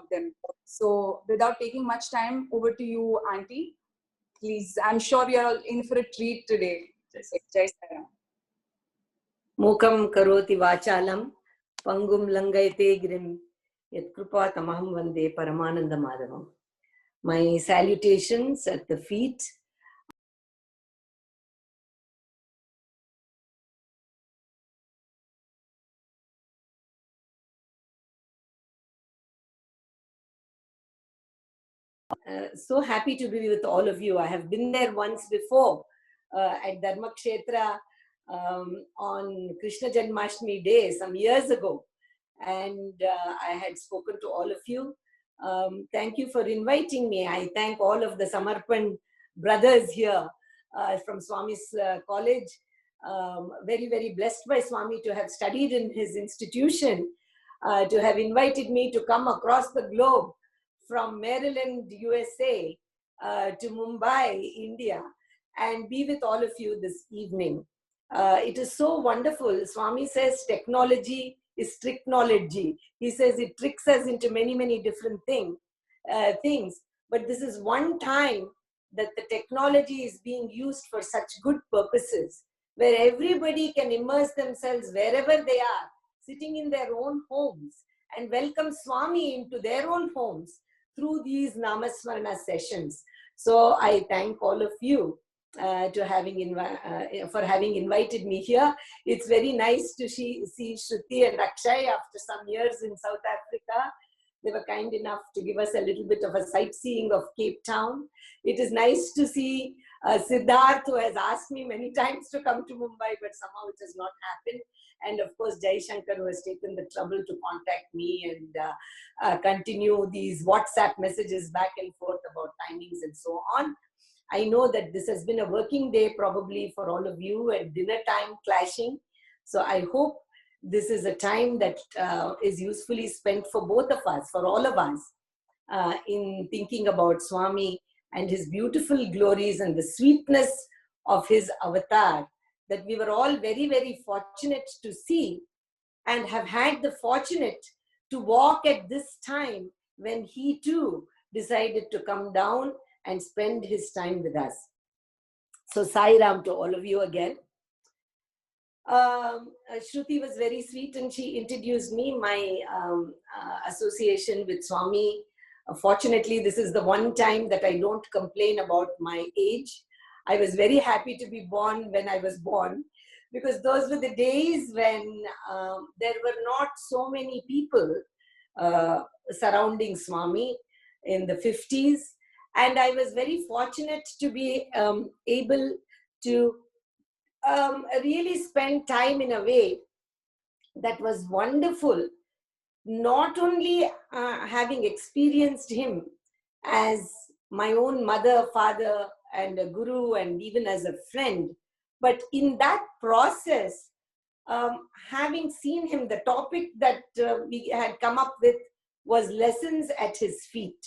about them. So without taking much time, over to you, Auntie. Please, I'm sure you're all in for a treat today. Jai Sai Ram. Mukam karoti vachalam, pangum langayate girim, yat krupa tamaham vande paramananda madhavam. My salutations at the feet so happy to be with all of you. I have been there once before at Dharmakshetra on Krishna Janmashtami Day some years ago, and I had spoken to all of you. Thank you for inviting me. I thank all of the Samarpan brothers here from Swami's college. Very, very blessed by Swami to have studied in his institution, to have invited me to come across the globe from Maryland, USA to Mumbai, India, and be with all of you this evening. It is so wonderful. Swami says technology is tricknology. He says it tricks us into many, many different things. But this is one time that the technology is being used for such good purposes, where everybody can immerse themselves wherever they are, sitting in their own homes, and welcome Swami into their own homes through these Namasmarana sessions. So I thank all of you for having invited me here. It's very nice to see Shruti and Akshay after some years in South Africa. They were kind enough to give us a little bit of a sightseeing of Cape Town. It is nice to see Siddharth, who has asked me many times to come to Mumbai, but somehow it has not happened. And of course, Jai Shankar, who has taken the trouble to contact me and continue these WhatsApp messages back and forth about timings and so on. I know that this has been a working day probably for all of you, and dinner time clashing. So I hope this is a time that is usefully spent for both of us, for all of us, in thinking about Swami and his beautiful glories and the sweetness of his avatar, that we were all very, very fortunate to see and have had the fortunate to walk at this time when he too decided to come down and spend his time with us. So Sai Ram to all of you again. Shruti was very sweet and she introduced me, my association with Swami. Fortunately, this is the one time that I don't complain about my age. I was very happy to be born when I was born, because those were the days when there were not so many people surrounding Swami in the 50s. And I was very fortunate to be able to really spend time in a way that was wonderful, not only having experienced him as my own mother, father, and a guru, and even as a friend, but in that process, having seen him, the topic that we had come up with was lessons at his feet.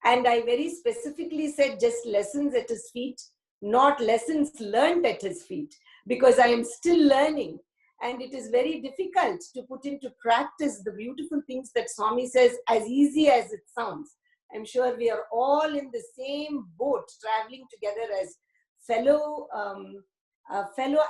And I very specifically said just lessons at his feet, not lessons learned at his feet, because I am still learning. And it is very difficult to put into practice the beautiful things that Swami says, as easy as it sounds. I'm sure we are all in the same boat, traveling together as fellow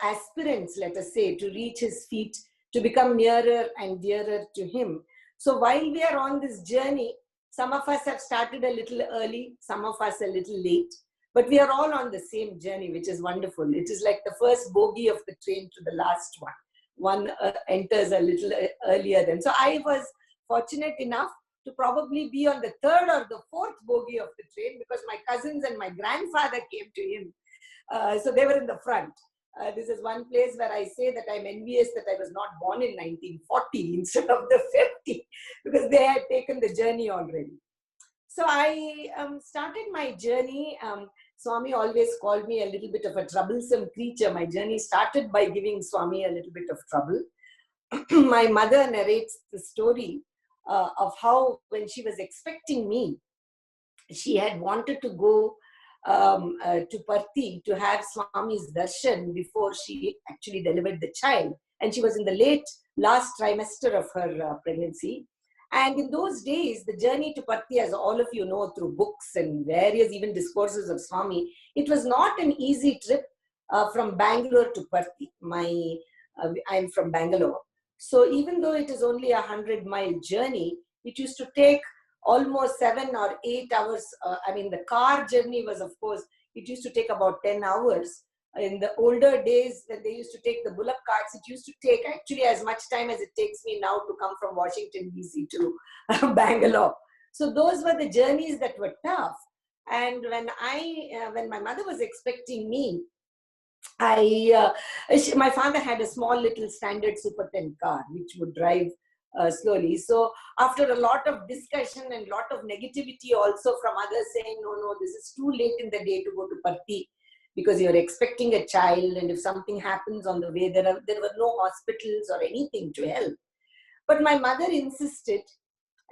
aspirants, let us say, to reach his feet, to become nearer and dearer to him. So while we are on this journey, some of us have started a little early, some of us a little late, but we are all on the same journey, which is wonderful. It is like the first bogie of the train to the last one. One enters a little earlier than. So I was fortunate enough to probably be on the third or the fourth bogie of the train, because my cousins and my grandfather came to him. So they were in the front. This is one place where I say that I'm envious that I was not born in 1940 instead of the 50, because they had taken the journey already. So I started my journey. Swami always called me a little bit of a troublesome creature. My journey started by giving Swami a little bit of trouble. My mother narrates the story of how, when she was expecting me, she had wanted to go to Parthi to have Swami's darshan before she actually delivered the child. And she was in the last trimester of her pregnancy. And in those days, the journey to Parthi, as all of you know through books and various even discourses of Swami, it was not an easy trip from Bangalore to Parthi. I'm from Bangalore. So even though it is only 100-mile journey, it used to take almost 7 or 8 hours. I mean, the car journey was, of course, it used to take about 10 hours. In the older days, when they used to take the bullock carts, it used to take actually as much time as it takes me now to come from Washington, D.C. to Bangalore. So those were the journeys that were tough. And when my mother was expecting me, my father had a small little standard Super 10 car, which would drive slowly. So after a lot of discussion and lot of negativity also from others saying, no, this is too late in the day to go to Parthi, because you're expecting a child, and if something happens on the way, there were no hospitals or anything to help. But my mother insisted,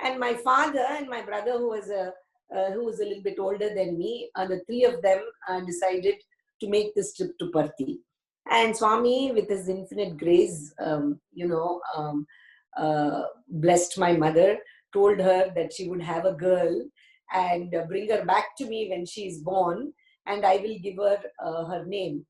and my father and my brother, who was a little bit older than me, the three of them decided to make this trip to Parthi. And Swami, with his infinite grace, blessed my mother, told her that she would have a girl and bring her back to me when she is born, and I will give her her name.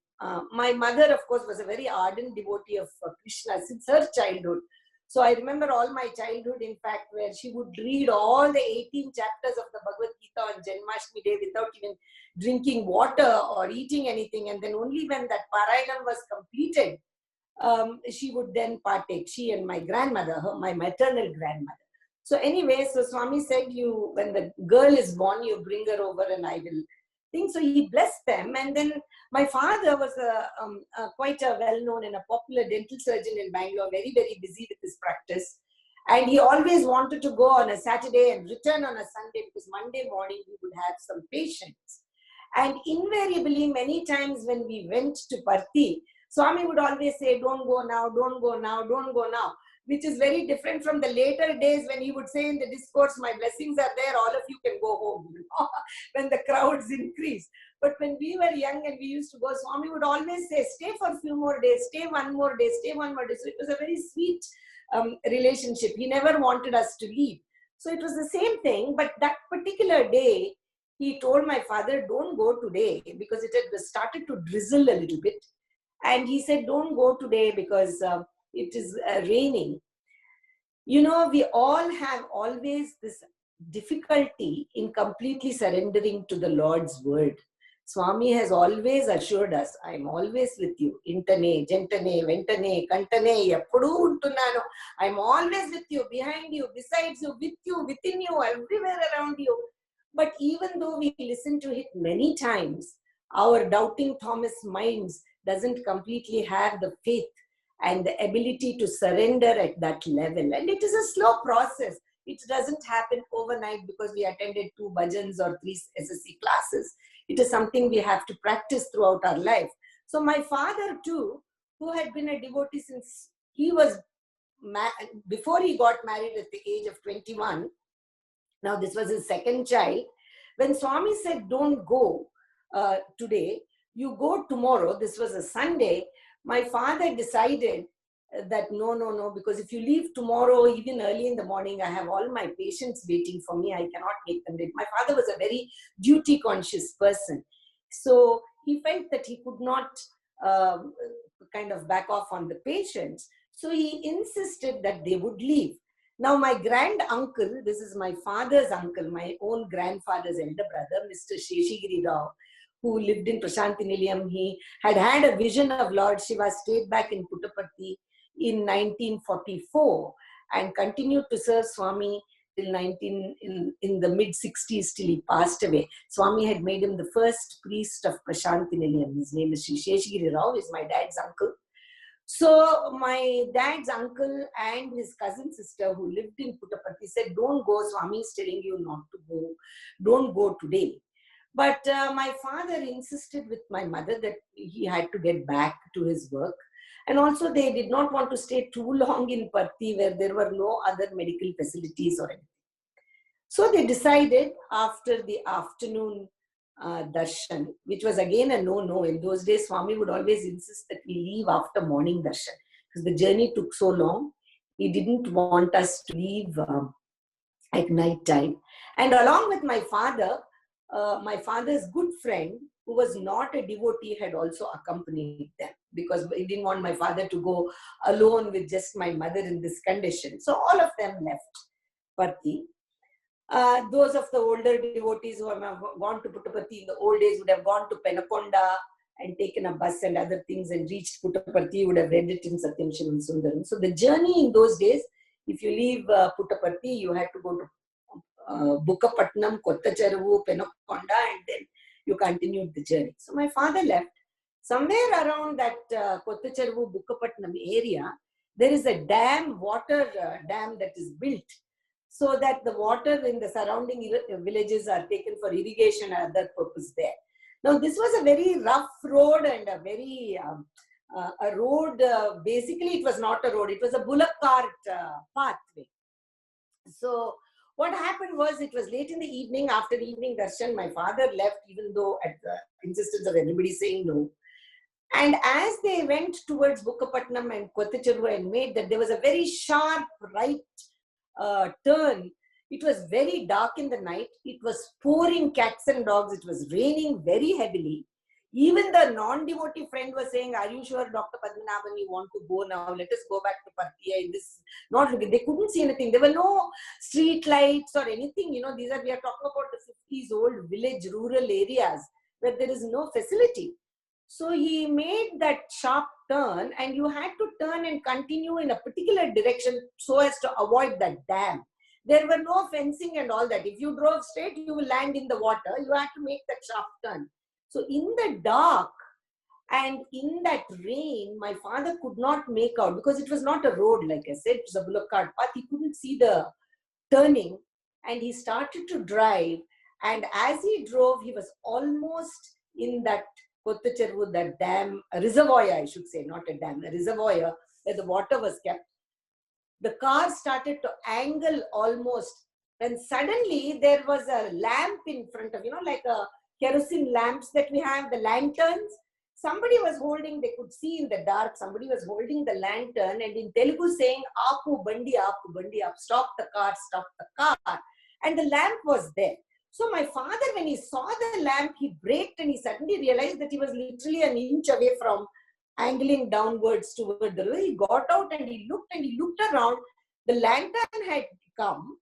My mother, of course, was a very ardent devotee of Krishna since her childhood. So I remember all my childhood, in fact, where she would read all the 18 chapters of the Bhagavad Gita on Janmashtami Day without even drinking water or eating anything. And then only when that Parayanam was completed, she would then partake. She and my grandmother, my maternal grandmother. So anyway, so Swami said, when the girl is born, you bring her over and I will think. So he blessed them. And then my father was quite a well-known and a popular dental surgeon in Bangalore, very, very busy with his practice. And he always wanted to go on a Saturday and return on a Sunday, because Monday morning he would have some patients. And invariably, many times when we went to Parthi, Swami would always say, don't go now, don't go now, don't go now, which is very different from the later days when he would say in the discourse, my blessings are there, all of you can go home, when the crowds increase. But when we were young and we used to go, Swami would always say, stay for a few more days, stay one more day, stay one more day. So it was a very sweet relationship. He never wanted us to leave. So it was the same thing, but that particular day, he told my father, don't go today, because it had started to drizzle a little bit. And he said, don't go today because it is raining. We all have always this difficulty in completely surrendering to the Lord's word. Swami has always assured us, I'm always with you. Intane, gentane, ventane, kantane, yappudu untunnanu. I'm always with you, behind you, besides you, with you, within you, everywhere around you. But even though we listen to it many times, our doubting Thomas minds doesn't completely have the faith and the ability to surrender at that level. And it is a slow process. It doesn't happen overnight because we attended 2 bhajans or 3 SSC classes. It is something we have to practice throughout our life. So my father too, who had been a devotee since he was, before he got married at the age of 21, now this was his second child, when Swami said, don't go today, you go tomorrow, this was a Sunday, my father decided that no, because if you leave tomorrow, even early in the morning, I have all my patients waiting for me, I cannot make them late. My father was a very duty conscious person. So he felt that he could not kind of back off on the patients. So he insisted that they would leave. Now my grand uncle, this is my father's uncle, my own grandfather's elder brother, Mr. Sheshagiri Rao, who lived in Prashanti Nilayam. He had a vision of Lord Shiva, stayed back in Puttaparthi in 1944 and continued to serve Swami till in the mid-60s till he passed away. Swami had made him the first priest of Prashanti Nilayam. His name is Sheshagiri Rao, is my dad's uncle. So my dad's uncle and his cousin sister who lived in Puttaparthi said, don't go, Swami is telling you not to go. Don't go today. But my father insisted with my mother that he had to get back to his work. And also they did not want to stay too long in Parthi where there were no other medical facilities or anything. So they decided after the afternoon darshan, which was again a no. In those days, Swami would always insist that we leave after morning darshan because the journey took so long. He didn't want us to leave at night time. And along with my father's good friend, who was not a devotee, had also accompanied them, because he didn't want my father to go alone with just my mother in this condition. So all of them left Parthi. Those of the older devotees who have gone to Puttaparthi in the old days would have gone to Penakonda and taken a bus and other things and reached Puttaparthi, would have read it in Satyam Shivam Sundaram. So the journey in those days, if you leave Puttaparthi, you had to go to Bukkapatnam, Kottacharavu, Penakonda, and then you continued the journey. So my father left. Somewhere around that Kottacharavu, Bukkapatnam area, there is a dam, water dam that is built, so that the water in the surrounding villages are taken for irrigation and other purpose there. Now, this was a very rough road and a very, a road, basically it was not a road, it was a bullock cart pathway. So, what happened was, it was late in the evening, after the evening darshan, my father left, even though at the insistence of everybody saying no. And as they went towards Bukkapatnam and Kottacharavu and made that, there was a very sharp right turn. It was very dark in the night. It was pouring cats and dogs. It was raining very heavily. Even the non-devotee friend was saying, "Are you sure, Dr. Padmanabhan, you want to go now? Let us go back to Parthi." This not looking. They couldn't see anything. There were no street lights or anything. You know, we are talking about the 50s old village, rural areas where there is no facility. So he made that sharp turn, and you had to turn and continue in a particular direction so as to avoid that dam. There were no fencing and all that. If you drove straight, you will land in the water. You had to make that sharp turn. So in the dark and in that rain, my father could not make out, because it was not a road, like I said, it was a bullock cart path. He couldn't see the turning, and he started to drive. And as he drove, he was almost in that Kottacharavu, that dam, a reservoir, I should say, not a dam, a reservoir where the water was kept. The car started to angle almost, when suddenly there was a lamp in front of, like a kerosene lamps that we have, the lanterns. Somebody was holding, they could see in the dark, somebody was holding the lantern and in Telugu saying, "Apu bandi, stop the car, stop the car." And the lamp was there. So my father, when he saw the lamp, he braked and he suddenly realized that he was literally an inch away from angling downwards toward the road. He got out and he looked around. The lantern had come,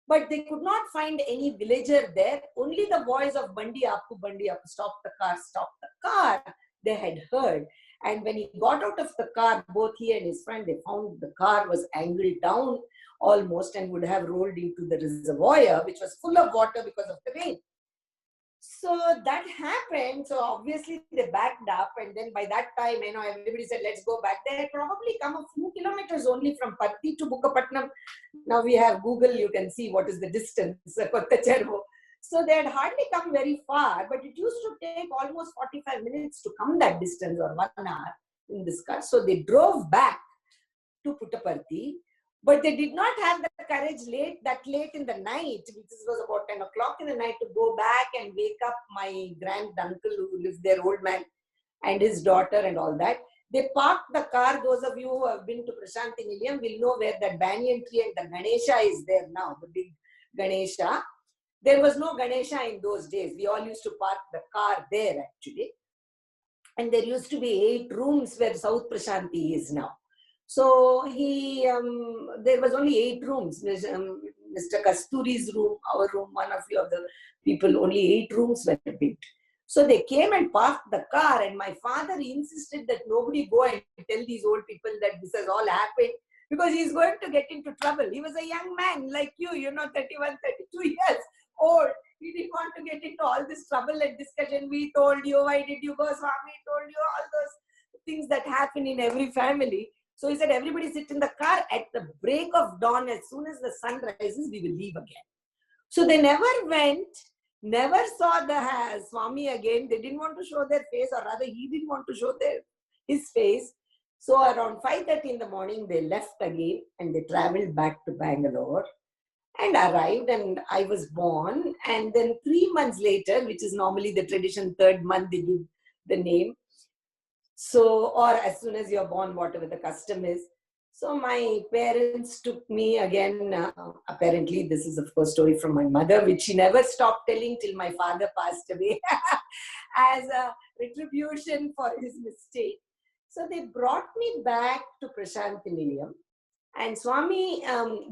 but they could not find any villager there. Only the voice of bandi apu, stop the car, they had heard. And when he got out of the car, both he and his friend, they found the car was angled down almost and would have rolled into the reservoir, which was full of water because of the rain. So that happened. So obviously they backed up, and then by that time, everybody said, "Let's go back." They had probably come a few kilometers only from Parthi to Bukkapatnam. Now we have Google, you can see what is the distance, Kottacharavu. So they had hardly come very far, but it used to take almost 45 minutes to come that distance, or 1 hour in this car. So they drove back to Puttaparthi, but they did not have the courage that late in the night, which was about 10 o'clock in the night, to go back and wake up my grand uncle who lives there, old man, and his daughter and all that. They parked the car. Those of you who have been to Prashanti Nilayam will know where that banyan tree and the Ganesha is there now, the big Ganesha. There was no Ganesha in those days. We all used to park the car there actually. And there used to be 8 rooms where South Prashanti is now. So there was only 8 rooms. Mr. Kasturi's room, our room, one of the other people, only 8 rooms were built. So they came and parked the car, and my father insisted that nobody go and tell these old people that this has all happened, because he's going to get into trouble. He was a young man like you, 31, 32 years old. He didn't want to get into all this trouble and discussion. "We told you, why did you go, Swami told you," all those things that happen in every family. So he said, "Everybody sit in the car. At the break of dawn, as soon as the sun rises, we will leave again." So they never went, never saw the Swami again. They didn't want to show their face, or rather he didn't want to show his face. So around 5:30 in the morning, they left again and they traveled back to Bangalore and arrived, and I was born. And then 3 months later, which is normally the tradition, 3rd month they give the name. So, or as soon as you're born, whatever the custom is. So my parents took me again. Apparently, this is of course story from my mother, which she never stopped telling till my father passed away, as a retribution for his mistake. So they brought me back to Prashanti Nilayam, and Swami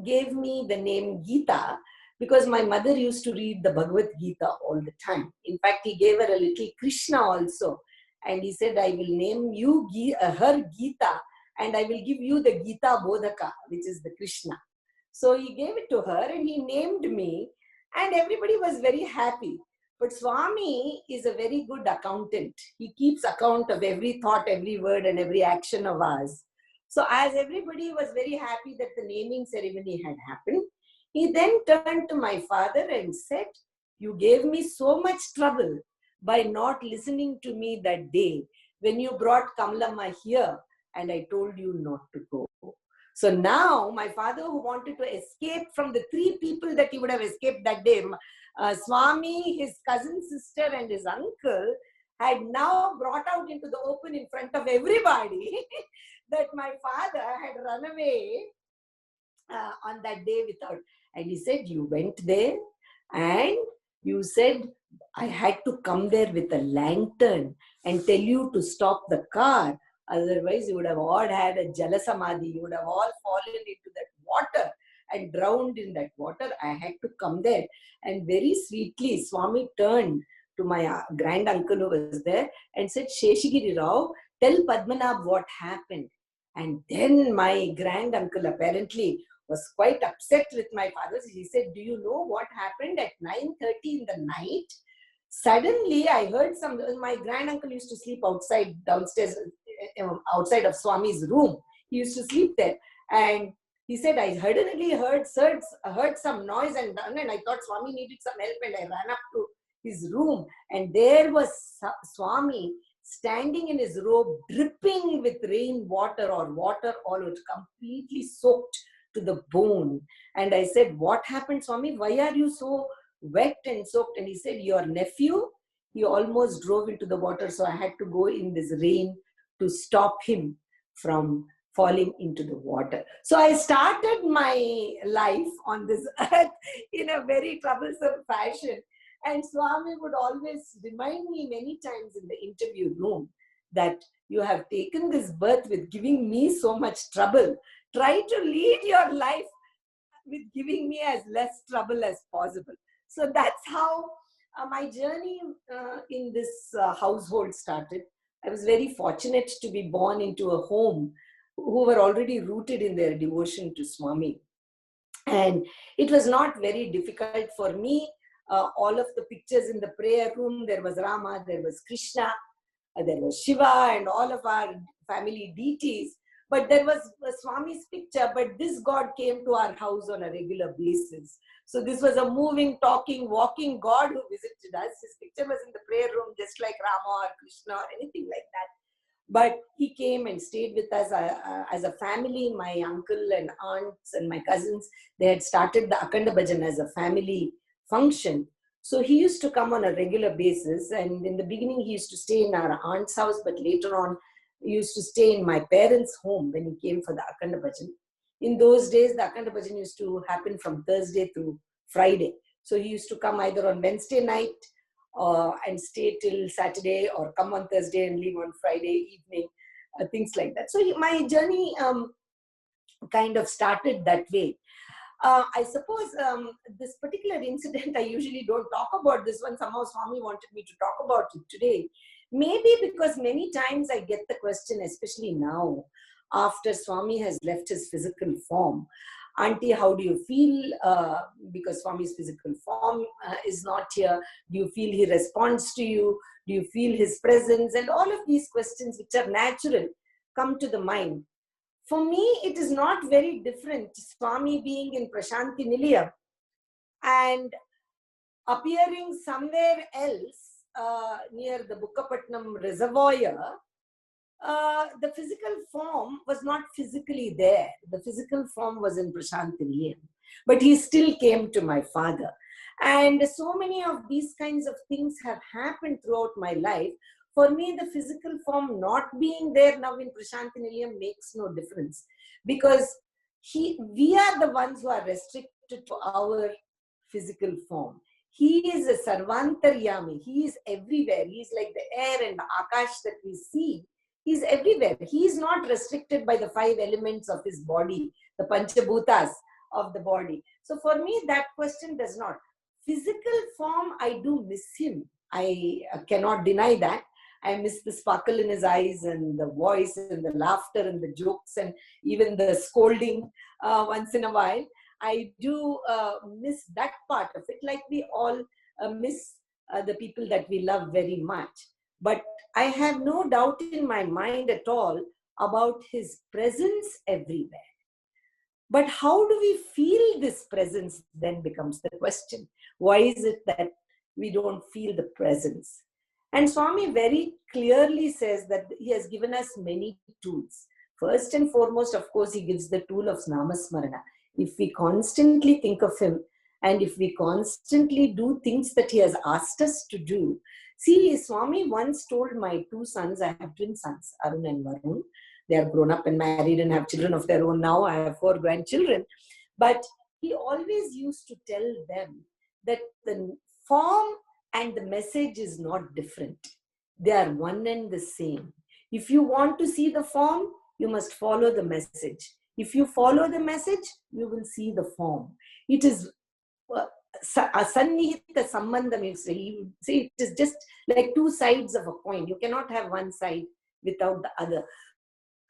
gave me the name Geetha because my mother used to read the Bhagavad Gita all the time. In fact, he gave her a little Krishna also, and he said, "I will name you her Geetha, and I will give you the Gita Bodhaka, which is the Krishna." So he gave it to her and he named me, and everybody was very happy. But Swami is a very good accountant. He keeps account of every thought, every word, and every action of ours. So as everybody was very happy that the naming ceremony had happened, he then turned to my father and said, "You gave me so much trouble by not listening to me that day when you brought Kamlamma here and I told you not to go." So now my father, who wanted to escape from the three people that he would have escaped that day, Swami, his cousin sister and his uncle, had now brought out into the open in front of everybody that my father had run away on that day without. And he said, "You went there and you said I had to come there with a lantern and tell you to stop the car. Otherwise, you would have all had a jalasamadhi. You would have all fallen into that water and drowned in that water. I had to come there." And very sweetly, Swami turned to my grand uncle who was there and said, "Sheshagiri Rao, tell Padmanabh what happened." And then my grand uncle apparently was quite upset with my father. He said, "Do you know what happened at 9:30 in the night? Suddenly I heard my grand uncle used to sleep outside, downstairs, outside of Swami's room. He used to sleep there. And he said, I suddenly heard some noise and I thought Swami needed some help and I ran up to his room. And there was Swami standing in his robe, dripping with rain water or water all over, completely soaked to the bone." And I said, "What happened, Swami? Why are you so wet and soaked?" And he said, "Your nephew, he almost drove into the water, so I had to go in this rain to stop him from falling into the water." So I started my life on this earth in a very troublesome fashion. And Swami would always remind me many times in the interview room that you have taken this birth with giving me so much trouble. Try to lead your life with giving me as less trouble as possible. So that's how my journey in this household started. I was very fortunate to be born into a home who were already rooted in their devotion to Swami. And it was not very difficult for me. All of the pictures in the prayer room, there was Rama, there was Krishna, there was Shiva and all of our family deities. But there was Swami's picture, but this God came to our house on a regular basis. So this was a moving, talking, walking God who visited us. His picture was in the prayer room, just like Rama or Krishna or anything like that. But he came and stayed with us as a family. My uncle and aunts and my cousins, they had started the Akhanda Bhajan as a family function. So he used to come on a regular basis. And in the beginning, he used to stay in our aunt's house, but later on, he used to stay in my parents' home when he came for the Akhanda Bhajan. In those days, the Akhanda Bhajan used to happen from Thursday through Friday. So he used to come either on Wednesday night and stay till Saturday, or come on Thursday and leave on Friday evening, things like that. So my journey kind of started that way. I suppose this particular incident, I usually don't talk about this one. Somehow Swami wanted me to talk about it today. Maybe because many times I get the question, especially now, after Swami has left his physical form, "Auntie, how do you feel because Swami's physical form is not here? Do you feel he responds to you? Do you feel his presence?" And all of these questions, which are natural, come to the mind. For me, it is not very different. Swami being in Prashanti Nilayam and appearing somewhere else near the Bukkapatnam Reservoir, the physical form was not physically there. The physical form was in Prashanti Nilayam. But he still came to my father. And so many of these kinds of things have happened throughout my life For me, the physical form not being there now in Prasanthi Nilayam makes no difference, because we are the ones who are restricted to our physical form. He is a Sarvantaryami. He is everywhere. He is like the air and the Akash that we see. He is everywhere. He is not restricted by the 5 elements of his body, the Panchabhutas of the body. So for me, that question does not. Physical form, I do miss him. I cannot deny that. I miss the sparkle in his eyes and the voice and the laughter and the jokes and even the scolding once in a while. I do miss that part of it, like we all miss the people that we love very much. But I have no doubt in my mind at all about his presence everywhere. But how do we feel this presence then becomes the question. Why is it that we don't feel the presence? And Swami very clearly says that he has given us many tools. First and foremost, of course, he gives the tool of Namasmarana. If we constantly think of him and if we constantly do things that he has asked us to do. See, Swami once told my 2 sons, I have twin sons, Arun and Varun. They are grown up and married and have children of their own now. I have 4 grandchildren. But he always used to tell them that the form and the message is not different. They are one and the same. If you want to see the form, you must follow the message. If you follow the message, you will see the form. It is asannihita sambandham, you say. It is just like 2 sides of a coin. You cannot have one side without the other.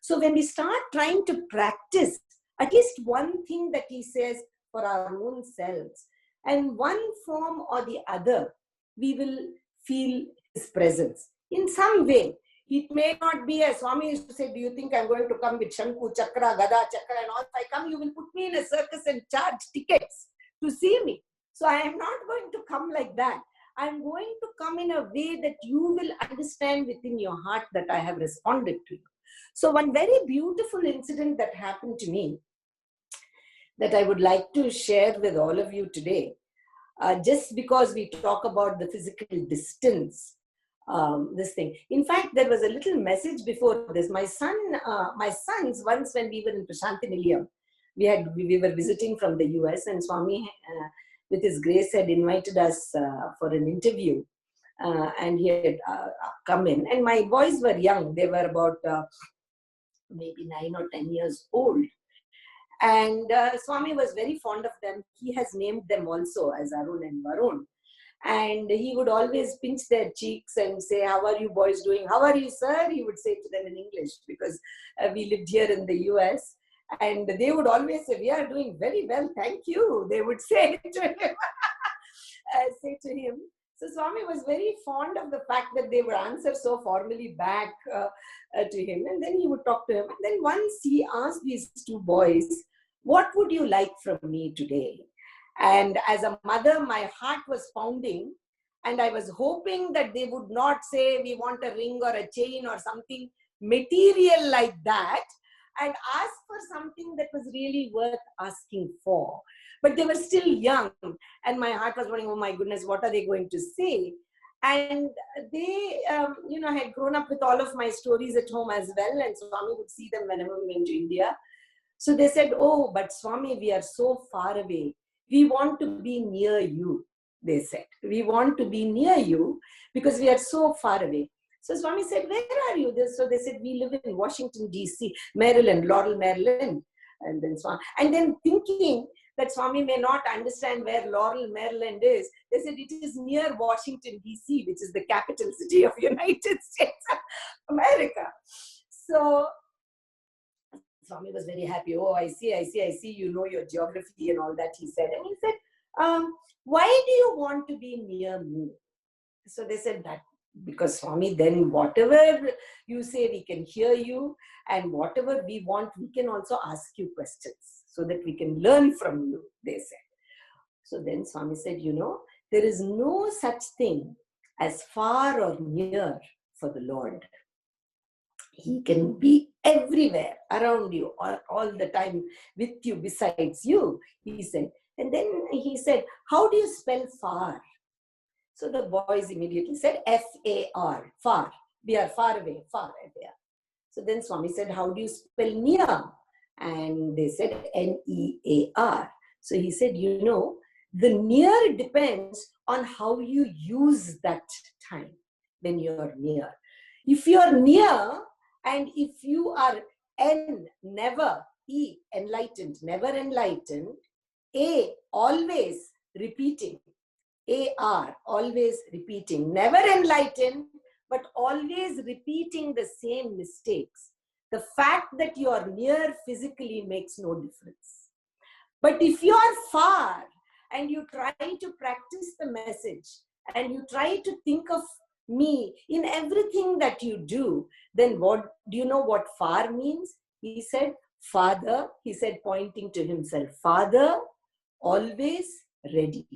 So when we start trying to practice at least one thing that he says for our own selves, and one form or the other, we will feel his presence in some way. It may not be, as Swami used to say, do you think I'm going to come with Shanku, Chakra, Gada, Chakra and all? If I come, you will put me in a circus and charge tickets to see me. So I am not going to come like that. I'm going to come in a way that you will understand within your heart that I have responded to you. So one very beautiful incident that happened to me that I would like to share with all of you today, just because we talk about the physical distance, this thing. In fact, there was a little message before this. My sons, once when we were in Prasanthi Nilayam, we were visiting from the US, and Swami, with his grace, had invited us for an interview, and he had come in. And my boys were young; they were about maybe 9 or 10 years old. And Swami was very fond of them. He has named them also as Arun and Varun. And he would always pinch their cheeks and say, how are you boys doing? How are you, sir? He would say to them in English, because we lived here in the US. And they would always say, we are doing very well, thank you. They would say to him. So Swami was very fond of the fact that they would answer so formally back to him. And then he would talk to him. And then once he asked these 2 boys, what would you like from me today? And as a mother, my heart was pounding. And I was hoping that they would not say, we want a ring or a chain or something material like that, and ask for something that was really worth asking for. But they were still young, and my heart was wondering, oh my goodness, what are they going to say? And they, had grown up with all of my stories at home as well, and Swami would see them whenever we went to India. So they said, oh, but Swami, we are so far away. We want to be near you, they said. We want to be near you because we are so far away. So Swami said, where are you? So they said, we live in Washington, D.C., Maryland, Laurel, Maryland. And then thinking that Swami may not understand where Laurel, Maryland is, they said it is near Washington, D.C., which is the capital city of United States of America. So Swami was very happy. Oh, I see, you know your geography and all that, he said. And he said, why do you want to be near me? So they said that because Swami, then whatever you say, we can hear you, and whatever we want, we can also ask you questions so that we can learn from you, they said. So then Swami said, there is no such thing as far or near for the Lord. He can be everywhere around you, all the time with you, besides you, he said. And then he said, how do you spell far? So the boys immediately said F-A-R, far. We are far away, far away. So then Swami said, how do you spell near? And they said N-E-A-R. So he said, you know, the near depends on how you use that time when you're near. If you're near and if you are N, never, E, enlightened, never enlightened, A, always repeating, A-R, always repeating, never enlightened, but always repeating the same mistakes. The fact that you are near physically makes no difference. But if you are far and you try to practice the message and you try to think of me in everything that you do, then what do you know what far means? He said, Father, he said, pointing to himself, Father, always ready.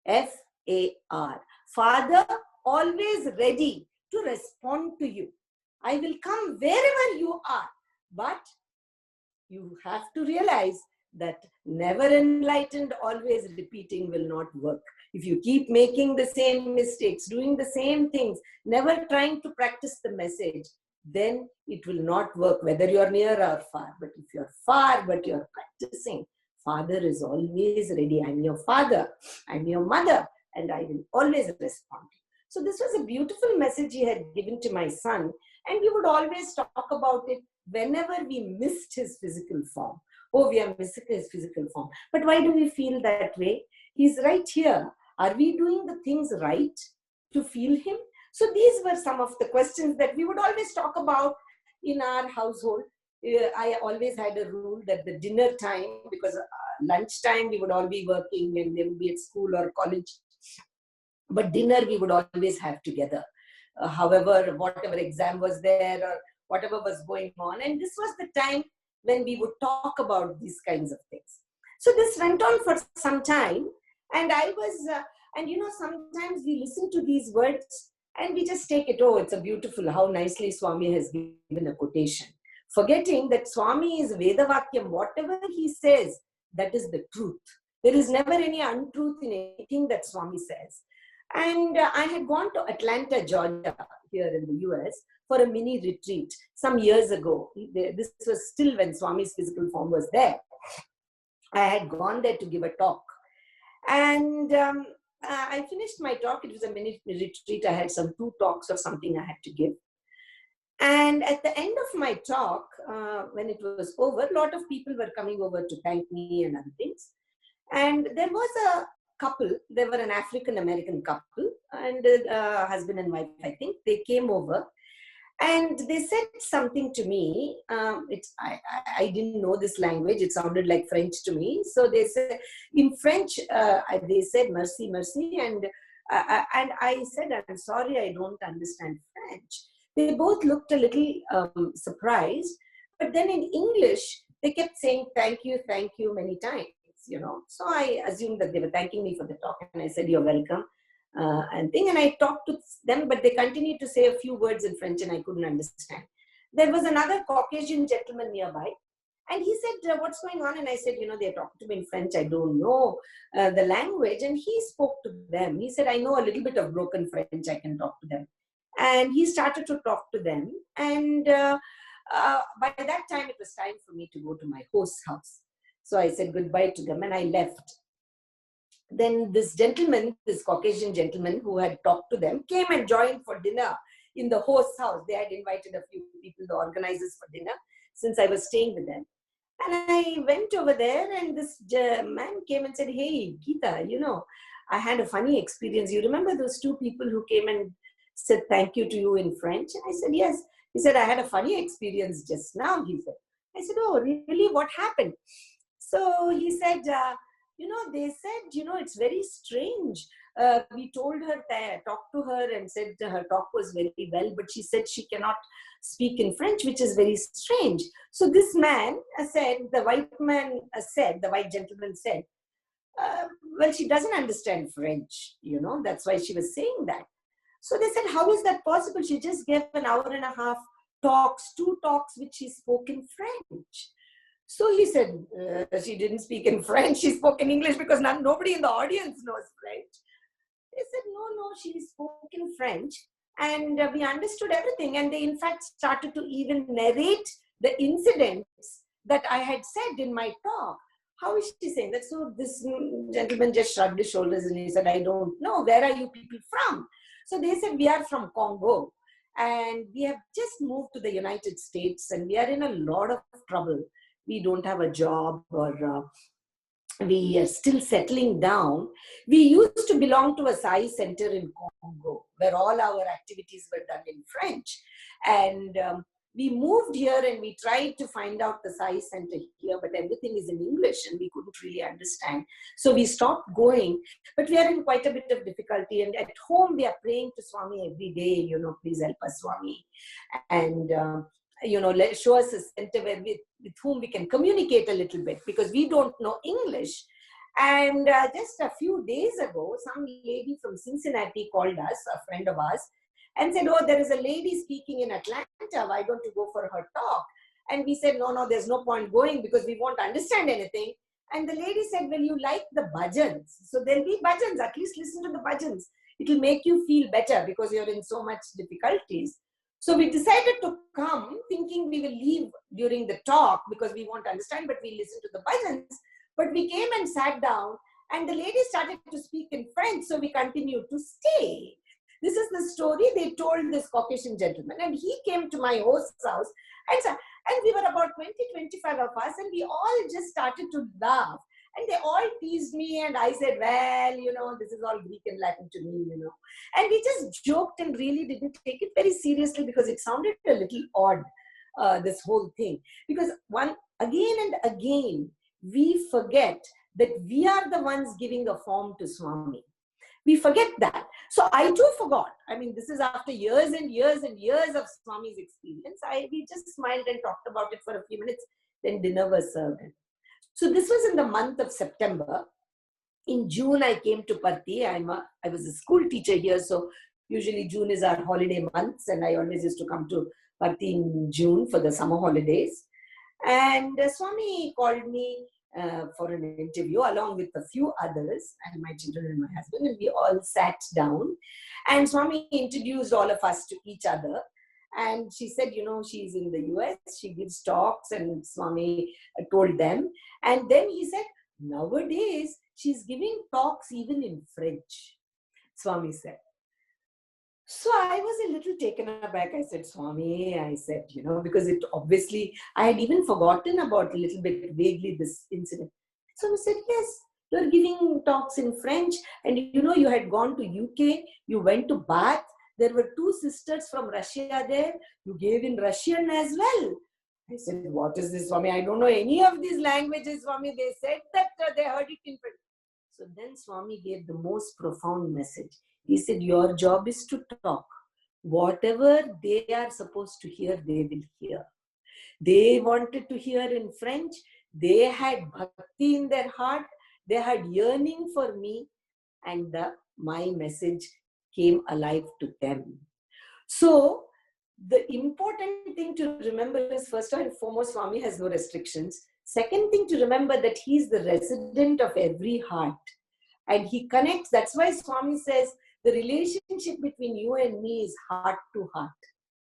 F-A-R. Father, always ready to respond to you. I will come wherever you are, but you have to realize that never enlightened, always repeating will not work. If you keep making the same mistakes, doing the same things, never trying to practice the message, then it will not work, whether you're near or far. But if you're far, but you're practicing, Father is always ready. I'm your father, I'm your mother, and I will always respond. So this was a beautiful message he had given to my son, and we would always talk about it whenever we missed his physical form. Oh, we are missing his physical form. But why do we feel that way? He's right here. Are we doing the things right to feel him? So these were some of the questions that we would always talk about in our household. I always had a rule that the dinner time, because lunchtime we would all be working and they would be at school or college, but dinner we would always have together. However, whatever exam was there or whatever was going on. And this was the time when we would talk about these kinds of things. So this went on for some time. And I was, and you know, sometimes we listen to these words and we just take it, oh, it's a beautiful, how nicely Swami has given a quotation. Forgetting that Swami is Vedavakyam, whatever he says, that is the truth. There is never any untruth in anything that Swami says. And I had gone to Atlanta, Georgia, here in the US, for a mini retreat some years ago. This was still when Swami's physical form was there. I had gone there to give a talk. And I finished my talk. It was a mini retreat. I had some 2 talks or something I had to give. And at the end of my talk, when it was over, a lot of people were coming over to thank me and other things. And there was a couple, they were an African-American couple, and husband and wife, I think. They came over and they said something to me. I didn't know this language. It sounded like French to me. So they said, in French, they said, merci, merci. And I said, I'm sorry, I don't understand French. They both looked a little surprised. But then in English, they kept saying, thank you many times. You know, so I assumed that they were thanking me for the talk, and I said, you're welcome, and I talked to them, but they continued to say a few words in French and I couldn't understand. There was another Caucasian gentleman nearby, and he said, what's going on? And I said, you know, they're talking to me in French, I don't know the language. And he spoke to them. He said, I know a little bit of broken French, I can talk to them. And he started to talk to them, and by that time it was time for me to go to my host's house. So I said goodbye to them and I left. Then this gentleman, this Caucasian gentleman who had talked to them, came and joined for dinner in the host's house. They had invited a few people, the organizers, for dinner, since I was staying with them. And I went over there and this man came and said, hey, Geetha, you know, I had a funny experience. You remember those 2 people who came and said thank you to you in French? And I said, yes. He said, I had a funny experience just now, he said. I said, oh, really? What happened? So he said, you know, they said, you know, it's very strange. We told her that, talked to her and said her talk was very well, but she said she cannot speak in French, which is very strange. So this man said, the white gentleman said, well, she doesn't understand French, you know, that's why she was saying that. So they said, how is that possible? She just gave an hour and a half talks, 2 talks, which she spoke in French. So he said, she didn't speak in French, she spoke in English because nobody in the audience knows French. They said, no, she spoke in French. And we understood everything. And they in fact started to even narrate the incidents that I had said in my talk. How is she saying that? So this gentleman just shrugged his shoulders and he said, I don't know. Where are you people from? So they said, we are from Congo. And we have just moved to the United States and we are in a lot of trouble. We don't have a job, or we are still settling down. We used to belong to a Sai center in Congo where all our activities were done in French. And we moved here and we tried to find out the Sai center here, but everything is in English and we couldn't really understand. So we stopped going, but we are in quite a bit of difficulty. And at home, we are praying to Swami every day, please help us, Swami. And, show us a center with whom we can communicate a little bit, because we don't know English. And just a few days ago, some lady from Cincinnati called us, a friend of ours, and said, oh, there is a lady speaking in Atlanta. Why don't you go for her talk? And we said, no, there's no point going because we won't understand anything. And the lady said, well, you like the bhajans. So there'll be bhajans. At least listen to the bhajans. It will make you feel better because you're in so much difficulties. So we decided to come thinking we will leave during the talk because we won't understand, but we listen to the bhajans. But we came and sat down and the lady started to speak in French. So we continued to stay. This is the story they told this Caucasian gentleman. And he came to my host's house and we were about 20-25 of us and we all just started to laugh. And they all teased me and I said, well, this is all Greek and Latin to me, And we just joked and really didn't take it very seriously because it sounded a little odd, this whole thing. Because again and again, we forget that we are the ones giving the form to Swami. We forget that. So I too forgot. I mean, this is after years and years and years of Swami's experience. We just smiled and talked about it for a few minutes. Then dinner was served. So this was in the month of September. In June, I came to Parthi. I was a school teacher here. So usually June is our holiday months. And I always used to come to Parthi in June for the summer holidays. And Swami called me for an interview along with a few others and my children and my husband, and we all sat down and Swami introduced all of us to each other. And she said, she's in the US, she gives talks, and Swami told them. And then he said, nowadays she's giving talks even in French, Swami said. So I was a little taken aback. I said, Swami, because it obviously, I had even forgotten about a little bit vaguely this incident. So I said, yes, you're giving talks in French and you had gone to UK, you went to Bath, there were 2 sisters from Russia there, you gave in Russian as well. I said, what is this, Swami? I don't know any of these languages, Swami. They said that they heard it in French. So then Swami gave the most profound message. He said, your job is to talk. Whatever they are supposed to hear, they will hear. They wanted to hear in French. They had bhakti in their heart. They had yearning for me. And my message came alive to them. So the important thing to remember is, first and foremost, Swami has no restrictions. Second thing to remember, that he is the resident of every heart. And he connects. That's why Swami says, the relationship between you and me is heart to heart,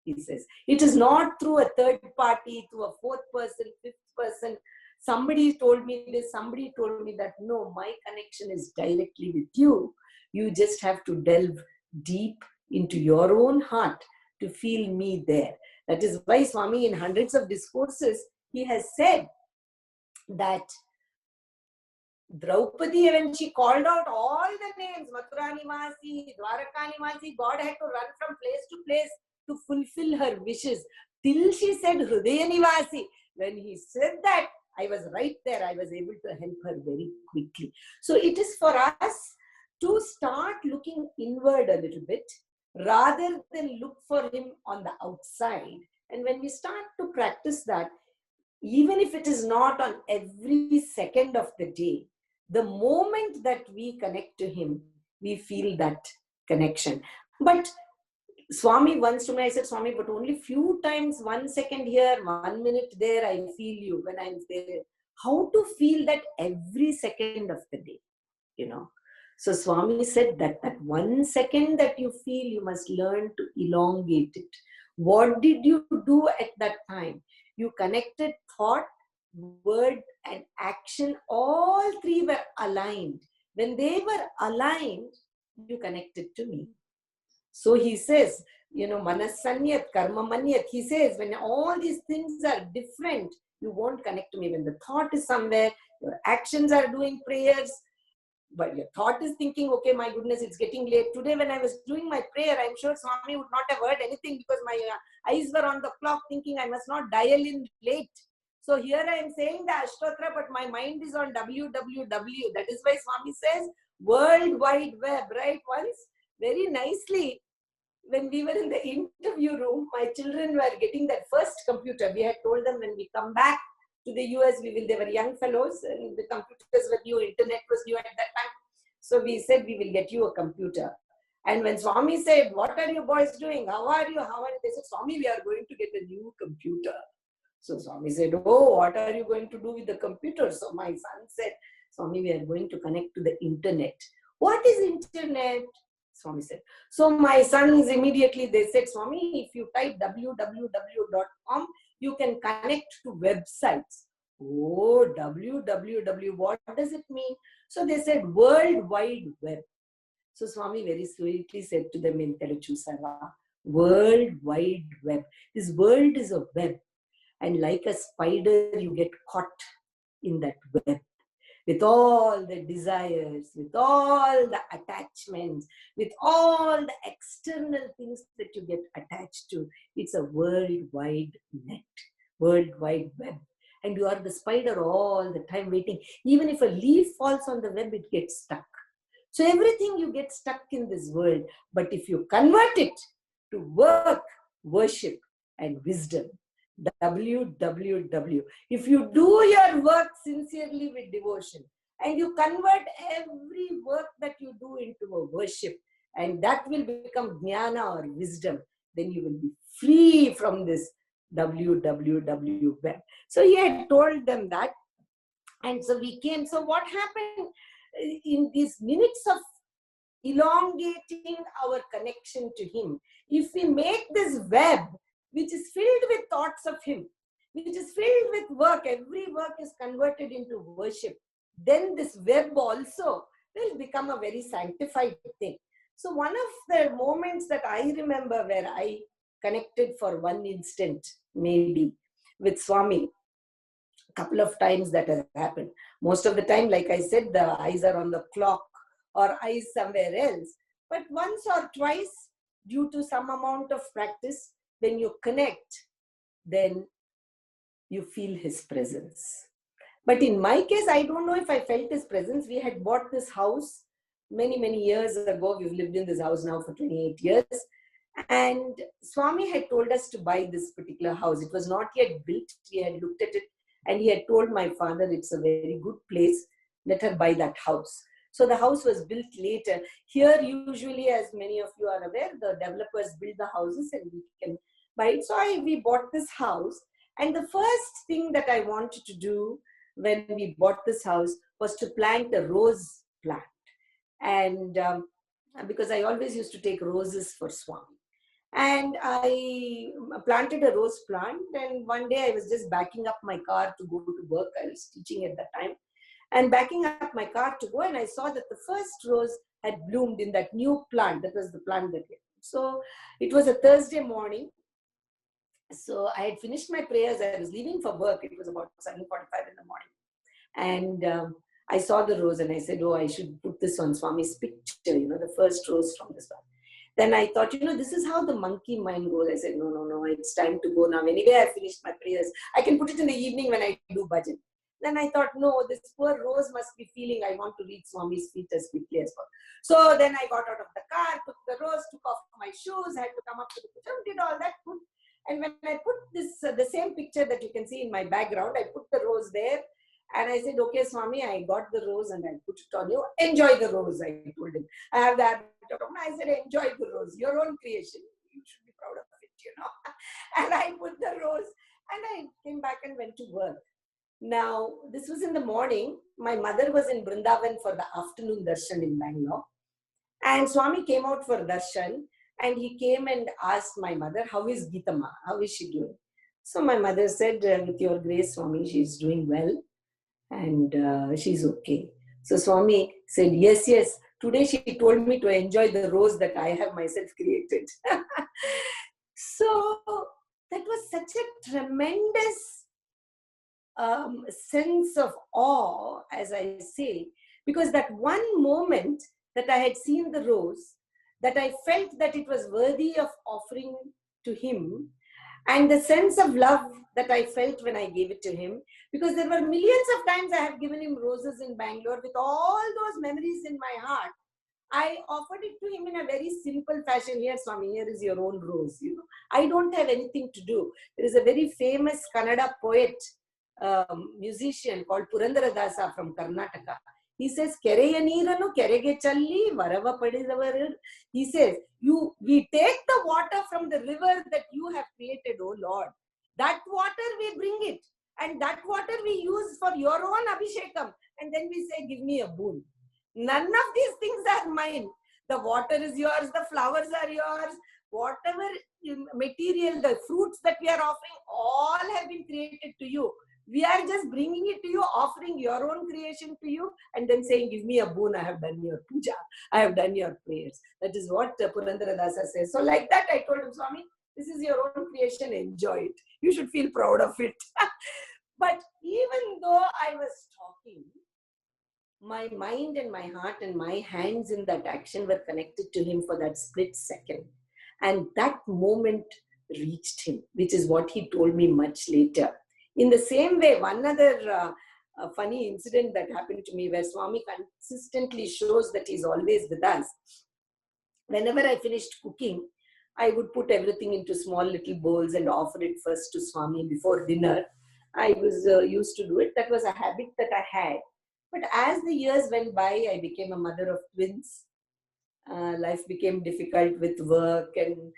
he says. It is not through a third party, through a 4th person, 5th person. Somebody told me this, somebody told me that. No, my connection is directly with you. You just have to delve deep into your own heart to feel me there. That is why Swami, in hundreds of discourses, he has said that Draupadi, when she called out all the names, Mathura Nivasi, Dwaraka Nivasi, God had to run from place to place to fulfill her wishes. Till she said Hridaya Nivasi. When he said that, I was right there. I was able to help her very quickly. So it is for us to start looking inward a little bit rather than look for him on the outside. And when we start to practice that, even if it is not on every second of the day, the moment that we connect to him, we feel that connection. But Swami once to me, I said, Swami, but only few times, 1 second here, 1 minute there, I feel you when I'm there. How to feel that every second of the day, So Swami said that 1 second that you feel, you must learn to elongate it. What did you do at that time? You connected thought, word, and action. All three were aligned. When they were aligned, you connected to me. So he says, manasanyat, karma manyat. He says, when all these things are different, you won't connect to me. When the thought is somewhere, your actions are doing prayers, but your thought is thinking, okay, my goodness, it's getting late. Today, when I was doing my prayer, I'm sure Swami would not have heard anything because my eyes were on the clock thinking I must not dial in late. So here I am saying the Ashtotra, but my mind is on www. That is why Swami says World Wide Web, right? Once, very nicely, when we were in the interview room, my children were getting that first computer. We had told them when we come back to the US, they were young fellows and the computers were new, internet was new at that time. So we said, we will get you a computer. And when Swami said, what are you boys doing? How are you? They said, Swami, we are going to get a new computer. So Swami said, oh, what are you going to do with the computer? So my son said, Swami, we are going to connect to the internet. What is internet? Swami said. So my sons immediately, they said, Swami, if you type www.com, you can connect to websites. Oh, www, what does it mean? So they said, World Wide Web. So Swami very sweetly said to them in Telugu, World Wide Web. This world is a web. And like a spider, you get caught in that web. With all the desires, with all the attachments, with all the external things that you get attached to. It's a worldwide net, worldwide web. And you are the spider all the time waiting. Even if a leaf falls on the web, it gets stuck. So everything you get stuck in this world. But if you convert it to work, worship, and wisdom, www. If you do your work sincerely with devotion and you convert every work that you do into a worship, and that will become jnana or wisdom, then you will be free from this www web. So he had told them that. And so we came. So what happened in these minutes of elongating our connection to him? If we make this web, which is filled with thoughts of him, which is filled with work, every work is converted into worship, then this web also will become a very sanctified thing. So one of the moments that I remember where I connected for one instant, maybe, with Swami, a couple of times that has happened. Most of the time, like I said, the eyes are on the clock or eyes somewhere else. But once or twice, due to some amount of practice, when you connect, then you feel his presence. But in my case, I don't know if I felt his presence. We had bought this house many, many years ago. We've lived in this house now for 28 years. And Swami had told us to buy this particular house. It was not yet built. We had looked at it and he had told my father, it's a very good place. Let her buy that house. So the house was built later. Here, usually, as many of you are aware, the developers build the houses and we can buy it. So we bought this house. And the first thing that I wanted to do when we bought this house was to plant a rose plant. And because I always used to take roses for Swami. And I planted a rose plant. And one day I was just backing up my car to go to work. I was teaching at that time. And backing up my car to go, and I saw that the first rose had bloomed in that new plant. That was the plant that we had. So it was a Thursday morning. So I had finished my prayers. I was leaving for work. It was about 7:45 in the morning. And I saw the rose and I said, oh, I should put this on Swami's picture, the first rose from this one. Then I thought, this is how the monkey mind goes. I said, no, it's time to go now. Anyway, I finished my prayers. I can put it in the evening when I do bhajan. Then I thought, no, this poor rose must be feeling I want to reach Swami's feet as quickly as possible. So then I got out of the car, took the rose, took off my shoes, had to come up to the picture, did all that. And when I put this, the same picture that you can see in my background, I put the rose there. And I said, okay, Swami, I got the rose and I put it on you. Enjoy the rose, I told him. I have the habit of, I said, enjoy the rose, your own creation. You should be proud of it, And I put the rose and I came back and went to work. Now, this was in the morning. My mother was in Vrindavan for the afternoon darshan in Bangalore. And Swami came out for darshan, and he came and asked my mother, how is Geetha Ma? How is she doing? So my mother said, with your grace, Swami, she's doing well and she's okay. So Swami said, yes, yes. Today she told me to enjoy the rose that I have myself created. So that was such a tremendous sense of awe, as I say, because that one moment that I had seen the rose, that I felt that it was worthy of offering to him, and the sense of love that I felt when I gave it to him, because there were millions of times I have given him roses in Bangalore with all those memories in my heart. I offered it to him in a very simple fashion. Here, Swami, here is your own rose. I don't have anything to do. There is a very famous Kannada poet, musician called Purandaradasa from Karnataka. He says, "Kereya neeranu kerege challi varava padidavaru." He says, we take the water from the river that you have created, oh Lord. That water we bring it, and that water we use for your own abhishekam, and then we say, give me a boon. None of these things are mine. The water is yours, the flowers are yours, whatever material, the fruits that we are offering, all have been created to you. We are just bringing it to you, offering your own creation to you, and then saying, give me a boon, I have done your puja, I have done your prayers. That is what Purandaradasa says. So like that, I told him, Swami, this is your own creation, enjoy it. You should feel proud of it. But even though I was talking, my mind and my heart and my hands in that action were connected to him for that split second. And that moment reached him, which is what he told me much later. In the same way, one other funny incident that happened to me, where Swami consistently shows that he's always with us. Whenever I finished cooking, I would put everything into small little bowls and offer it first to Swami before dinner. I was used to do it. That was a habit that I had. But as the years went by, I became a mother of twins. Life became difficult with work and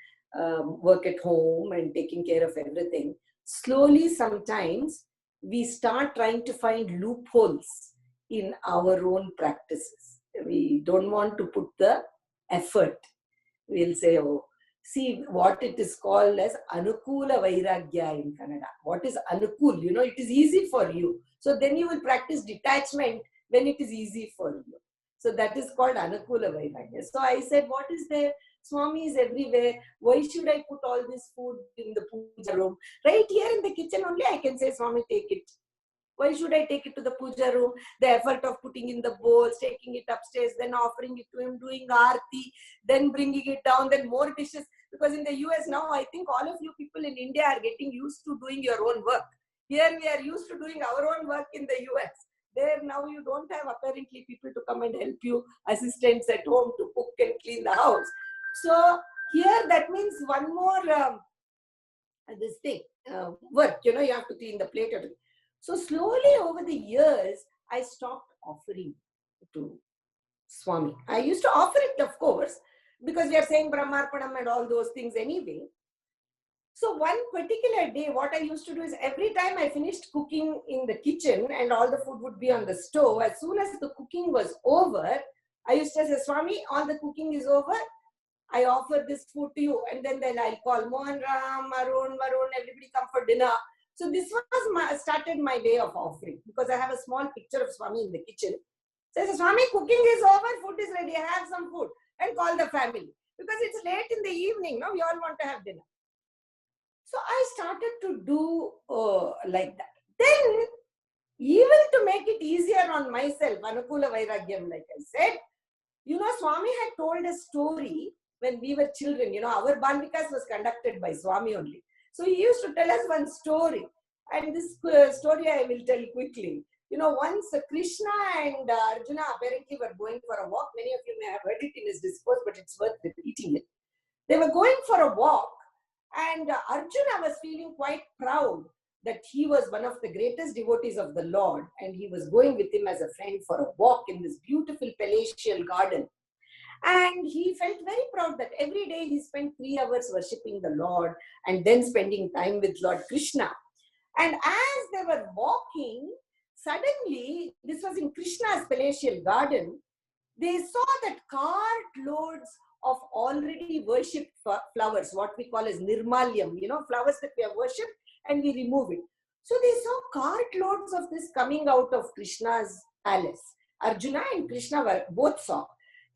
work at home and taking care of everything. Slowly, sometimes, we start trying to find loopholes in our own practices. We don't want to put the effort. We'll say, oh, see what it is called as Anukula Vairagya in Kannada. What is Anukul? It is easy for you. So then you will practice detachment when it is easy for you. So that is called Anukula Vairagya. So I said, what is there? Swami is everywhere. Why should I put all this food in the puja room? Right here in the kitchen only I can say, Swami, take it. Why should I take it to the puja room? The effort of putting in the bowls, taking it upstairs, then offering it to him, doing aarti, then bringing it down, then more dishes. Because in the US now, I think all of you people in India are getting used to doing your own work. Here we are used to doing our own work in the US. There now you don't have apparently people to come and help you, assistants at home to cook and clean the house. So here that means one more work, you have to clean the plate. So slowly over the years, I stopped offering to Swami. I used to offer it, of course, because we are saying Brahmarpanam and all those things anyway. So one particular day, what I used to do is every time I finished cooking in the kitchen and all the food would be on the stove, as soon as the cooking was over, I used to say, Swami, all the cooking is over. I offer this food to you. And then I'll call Mohan, Ram, Varun, everybody come for dinner. So this was started my way of offering, because I have a small picture of Swami in the kitchen. So I say, Swami, cooking is over, food is ready, have some food, and call the family. Because it's late in the evening, no, we all want to have dinner. So I started to do like that. Then, even to make it easier on myself, Anukula Vairagyam, like I said, Swami had told a story when we were children. Our Balvikas was conducted by Swami only. So he used to tell us one story. And this story I will tell quickly. Once Krishna and Arjuna apparently were going for a walk. Many of you may have heard it in his discourse, but it's worth repeating it. They were going for a walk, and Arjuna was feeling quite proud that he was one of the greatest devotees of the Lord, and he was going with him as a friend for a walk in this beautiful palatial garden. And he felt very proud that every day he spent 3 hours worshipping the Lord and then spending time with Lord Krishna. And as they were walking, suddenly, this was in Krishna's palatial garden, they saw that cart loads of already worshipped flowers, what we call as nirmalyam, flowers that we have worshipped and we remove it. So they saw cart loads of this coming out of Krishna's palace. Arjuna and Krishna were both saw.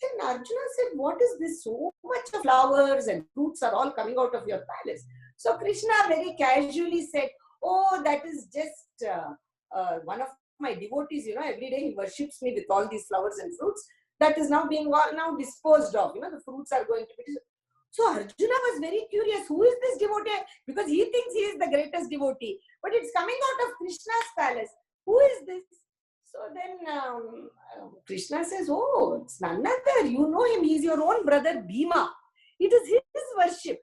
Then Arjuna said, what is this? So much of flowers and fruits are all coming out of your palace. So Krishna very casually said, oh, that is just one of my devotees, every day he worships me with all these flowers and fruits. That is now being now disposed of. The fruits are going to be. So Arjuna was very curious. Who is this devotee? Because he thinks he is the greatest devotee. But it's coming out of Krishna's palace. Who is this? So then Krishna says, oh, it's none other. You know him. He is your own brother Bhima. It is his worship.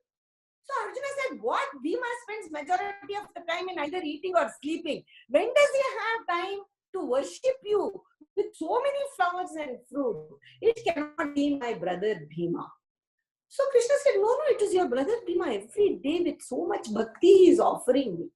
So Arjuna said, what? Bhima spends majority of the time in either eating or sleeping. When does he have time to worship you with so many flowers and fruit? It cannot be my brother Bhima. So Krishna said, no, it is your brother Bhima. Every day with so much bhakti he is offering me.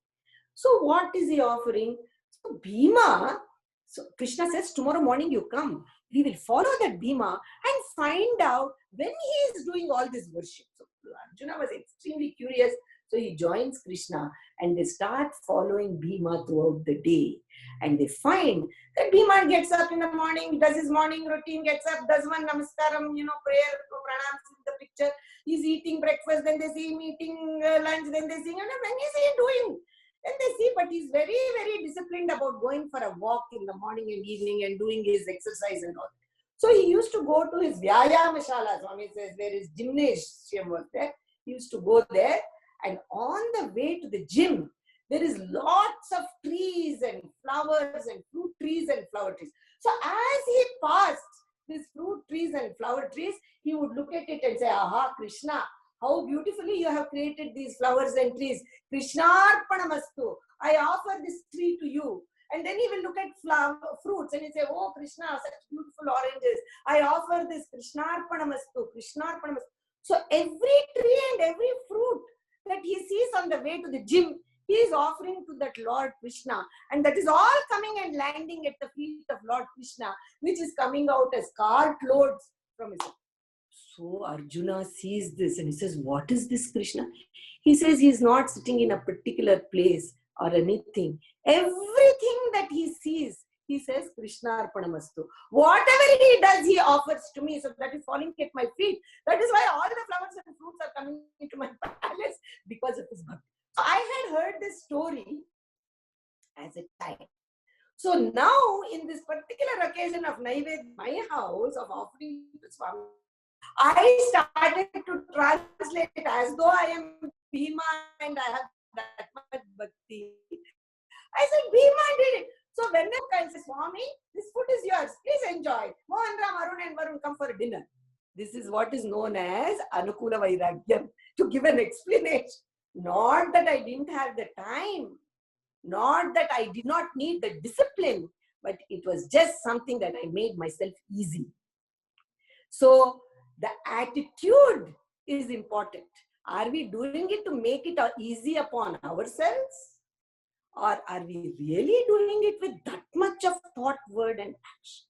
So what is he offering? So Bhima, so Krishna says, tomorrow morning you come. We will follow that Bhima and find out when he is doing all this worship. So Arjuna was extremely curious. So he joins Krishna and they start following Bhima throughout the day. And they find that Bhima gets up in the morning, does his morning routine, gets up, does one namaskaram, prayer, pranams in the picture. He's eating breakfast, then they see him eating lunch, then they see, when is he doing? Then they see, but he's very, very disciplined about going for a walk in the morning and evening and doing his exercise and all. So he used to go to his Vyayamashala, Swami says, where his gymnasium was there. He used to go there, and on the way to the gym, there is lots of trees and flowers and fruit trees and flower trees. So as he passed these fruit trees and flower trees, he would look at it and say, aha, Krishna, how beautifully you have created these flowers and trees. Krishnarpanamastu. I offer this tree to you. And then he will look at fruits and he say, oh, Krishna, such beautiful oranges. I offer this Krishnarpanamastu, Krishnarpanamastu. So every tree and every fruit that he sees on the way to the gym, he is offering to that Lord Krishna. And that is all coming and landing at the feet of Lord Krishna, which is coming out as cart loads from his heart. So Arjuna sees this and he says, what is this Krishna? He says he is not sitting in a particular place or anything. Everything that he sees, he says, Krishna Arpanamastu. Whatever he does, he offers to me. So that is falling at my feet. That is why all the flowers and fruits are coming into my palace because of his bhakti. So I had heard this story as a child. So now, in this particular occasion of Naivedya, my house, of offering to Swami, I started to translate it as though I am Bhima and I have that much bhakti. I said, Bhima did it. So whenever I say, Swami, this food is yours. Please enjoy. Mohan, Ram, Arun and Varun come for dinner. This is what is known as Anukula Vairagyam. To give an explanation. Not that I didn't have the time. Not that I did not need the discipline. But it was just something that I made myself easy. So the attitude is important. Are we doing it to make it easy upon ourselves? Or are we really doing it with that much of thought, word and action?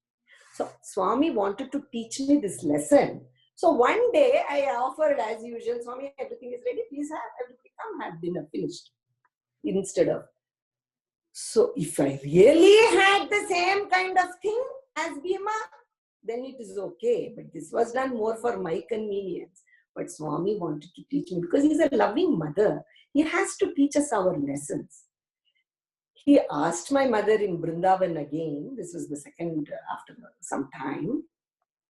So Swami wanted to teach me this lesson. So one day I offered as usual, Swami, everything is ready. Please have everybody come have dinner finished. Instead of. So if I really had the same kind of thing as Bhima, then it is okay. But this was done more for my convenience. But Swami wanted to teach me because he's a loving mother. He has to teach us our lessons. He asked my mother in Vrindavan again. This was the second after some time.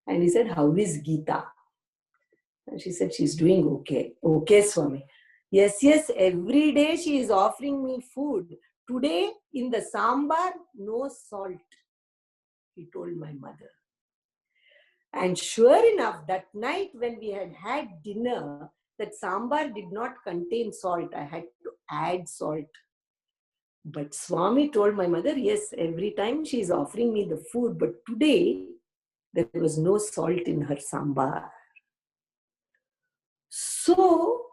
And he said, how is Geetha? And she said, she's doing okay. Okay, Swami. Yes, every day she is offering me food. Today in the sambar, no salt, he told my mother. And sure enough, that night when we had dinner, that sambar did not contain salt. I had to add salt. But Swami told my mother, yes, every time she is offering me the food, but today there was no salt in her sambar. So,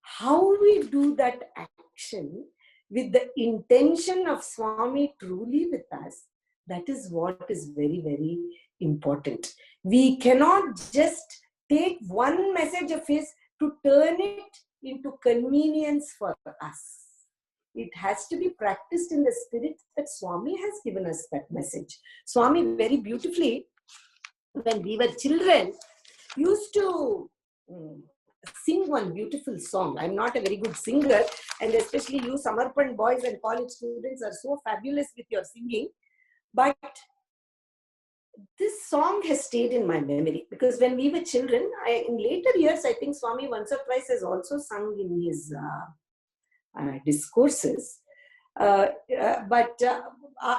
how we do that action with the intention of Swami truly with us, that is what is very, very important. We cannot just take one message of his to turn it into convenience for us. It has to be practiced in the spirit that Swami has given us that message. Swami very beautifully, when we were children, used to sing one beautiful song. I'm not a very good singer, and especially you Samarpan boys and college students are so fabulous with your singing. But this song has stayed in my memory, because when we were children, in later years, I think Swami once or twice has also sung in his discourses. But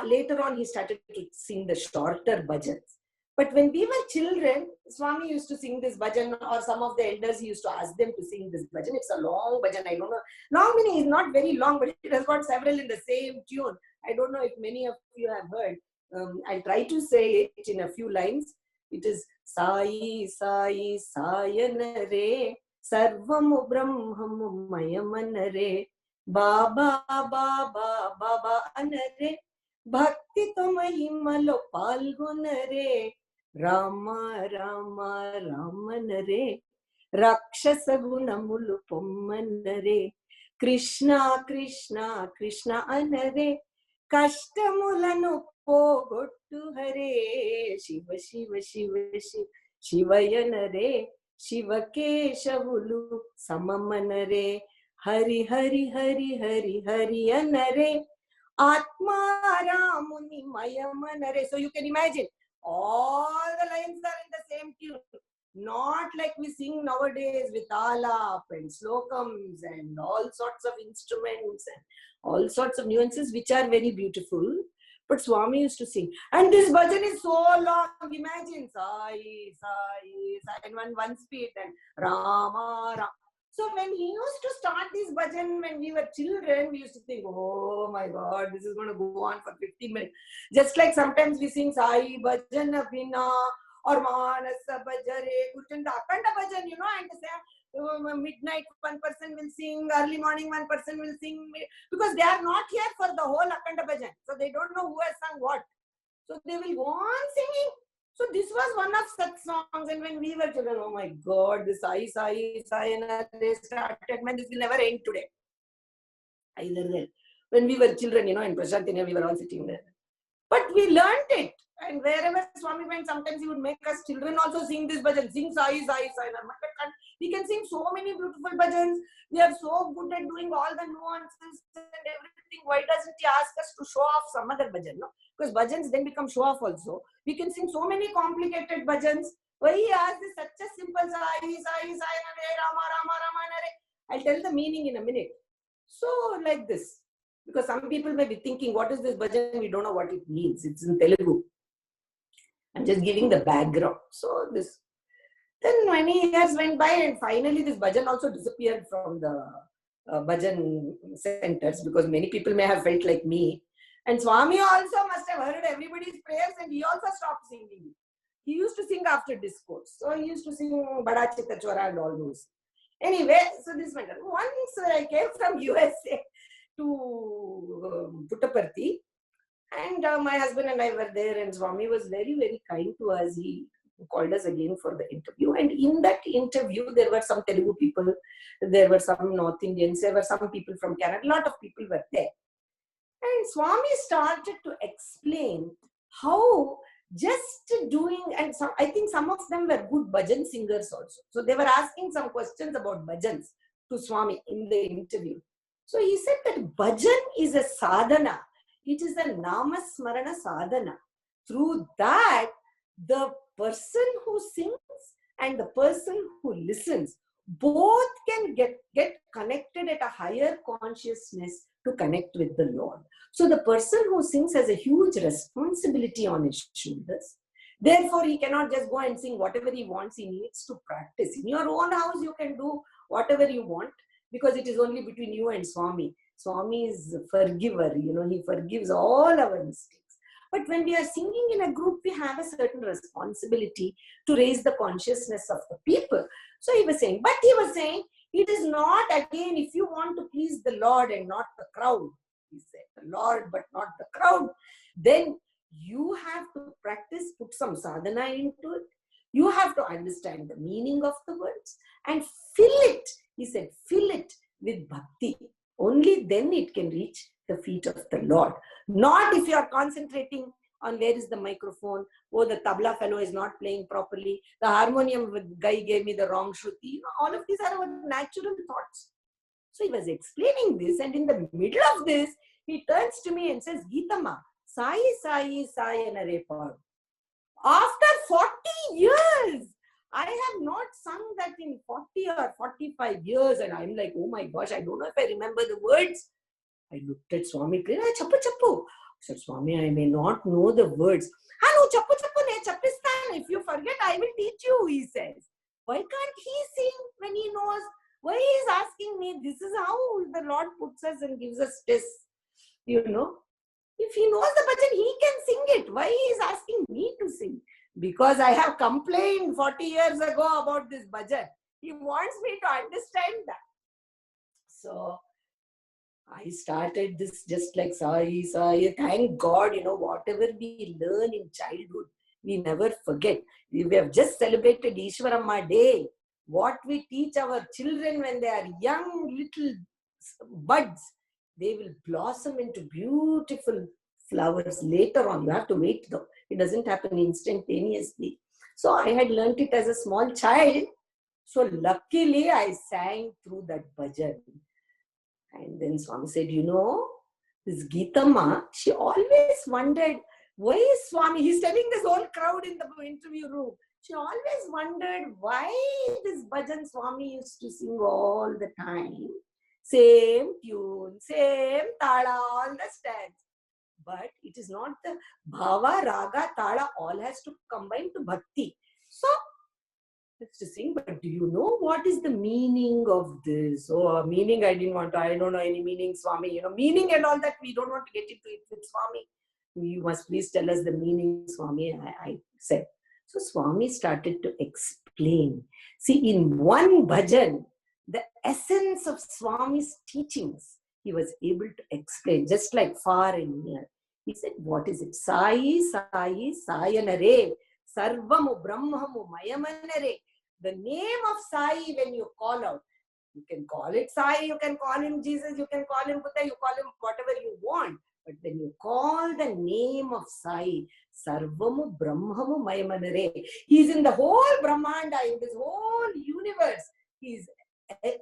later on, he started to sing the shorter bhajans. But when we were children, Swami used to sing this bhajan, or some of the elders, he used to ask them to sing this bhajan. It's a long bhajan. I don't know. Long meaning is not very long, but it has got several in the same tune. I don't know if many of you have heard. I'll try to say it in a few lines. It is Sai Sai Sayanare Sarvam Brahmam Mayamanare Baba Baba Baba Anare Bhakti Tomahimalo Palgunare Rama Rama Ramanare Rakshasa Gunamulu Pommanare Krishna Krishna Krishna Anare Kashtamulanu Pogottu Hare Shiva Shiva Shiva Shiva Shivayanare Shiva Keshavulu Samamanare Hari Hari Hari Hari Hari Anare Atma Ramuni Mayamanare. So you can imagine all the lines are in the same tune, not like we sing nowadays with alap and slokams and all sorts of instruments and all sorts of nuances, which are very beautiful. But Swami used to sing, and this bhajan is so long. Imagine Sai Sai Sai, and one speed, and Rama Rama. So when he used to start this bhajan when we were children, we used to think, oh my God, this is going to go on for 15 minutes. Just like sometimes we sing Sai Bhajan Abhina or Manasa Bhajare, Kurchanda Akanda Bhajan, and say midnight one person will sing, early morning one person will sing, because they are not here for the whole Akanda Bhajan. So they don't know who has sung what. So they will go on singing. So this was one of such songs, and when we were children, oh my God, this Sai Sai Sai, they started, man, this will never end today. Either then, when we were children, in Prashantina, we were all sitting there. But we learned it, and wherever Swami went, sometimes he would make us children also sing this bhajan, sing Sai Sai Sai. We can sing so many beautiful bhajans. We are so good at doing all the nuances and everything. Why doesn't he ask us to show off some other bhajan? No? Because bhajans then become show off also. We can sing so many complicated bhajans. Why he asked this such a simple Sai Sai Sai Rama Rama Rama Nare? I'll tell the meaning in a minute. So like this. Because some people may be thinking, what is this bhajan? We don't know what it means. It's in Telugu. I'm just giving the background. So this. Then many years went by, and finally this bhajan also disappeared from the bhajan centers, because many people may have felt like me. And Swami also must have heard everybody's prayers, and he also stopped singing. He used to sing after discourse. So he used to sing Bada Chitta Chora and all those. Anyway, so this went on. Once I came from USA to Puttaparthi, and my husband and I were there, and Swami was very, very kind to us. He called us again for the interview, and in that interview there were some Telugu people, there were some North Indians, there were some people from Canada, a lot of people were there. And Swami started to explain how just doing, and I think some of them were good bhajan singers also. So they were asking some questions about bhajans to Swami in the interview. So he said that bhajan is a sadhana. It is a nama smarana sadhana. Through that, the person who sings and the person who listens both can get connected at a higher consciousness to connect with the Lord. So the person who sings has a huge responsibility on his shoulders. Therefore, he cannot just go and sing whatever he wants. He needs to practice. In your own house, you can do whatever you want, because it is only between you and Swami. Swami is a forgiver. He forgives all our mistakes. But when we are singing in a group, we have a certain responsibility to raise the consciousness of the people. So he was saying, It is not, again, if you want to please the Lord and not the crowd, he said, the Lord but not the crowd, then you have to practice, put some sadhana into it. You have to understand the meaning of the words and fill it. He said, fill it with bhakti. Only then it can reach the feet of the Lord. Not if you are concentrating on where is the microphone, oh, the tabla fellow is not playing properly, the harmonium guy gave me the wrong shruti. All of these are our natural thoughts. So he was explaining this, and in the middle of this, he turns to me and says, Geetha Ma, Sai Sai Sai Narepa. After 40 years, I have not sung that in 40 or 45 years. And I'm like, oh my gosh, I don't know if I remember the words. I looked at Swami, Chappu Chappu. I said, Swami, I may not know the words. Hello, Chappu Chappu ne Chappistan. If you forget, I will teach you, he says. Why can't he sing when he knows? Why he is asking me? This is how the Lord puts us and gives us tests, you know. If he knows the bhajan, he can sing it. Why he is asking me to sing? Because I have complained 40 years ago about this bhajan. He wants me to understand that. So I started this just like Sai, Sai. Thank God, you know, whatever we learn in childhood, we never forget. We have just celebrated Ishwaramma Day. What we teach our children when they are young little buds, they will blossom into beautiful flowers later on. You have to wait though. It doesn't happen instantaneously. So I had learnt it as a small child. So luckily I sang through that bhajan. And then Swami said, you know, this Geetha Ma, she always wondered, why is Swami, he's telling this whole crowd in the interview room, she always wondered why this bhajan Swami used to sing all the time. Same tune, same tala, all the stands. But it is not the bhava, raga, tala, all has to combine to bhakti. So, let's just sing, but do you know what is the meaning of this? Oh, meaning I don't know any meaning, Swami. You know, meaning and all that, we don't want to get into it with Swami. You must please tell us the meaning, Swami, I said. So Swami started to explain. See, in one bhajan, the essence of Swami's teachings, he was able to explain, just like far and near. He said, what is it? Sai, Sai, Sayanare, Sarvamu, Brahmamu, Mayamanare. The name of Sai, when you call out, you can call it Sai, you can call him Jesus, you can call him Buddha, you call him whatever you want. But when you call the name of Sai, Sarvamu, Brahmamu, Mayamanare, he's in the whole Brahmanda, in this whole universe. He's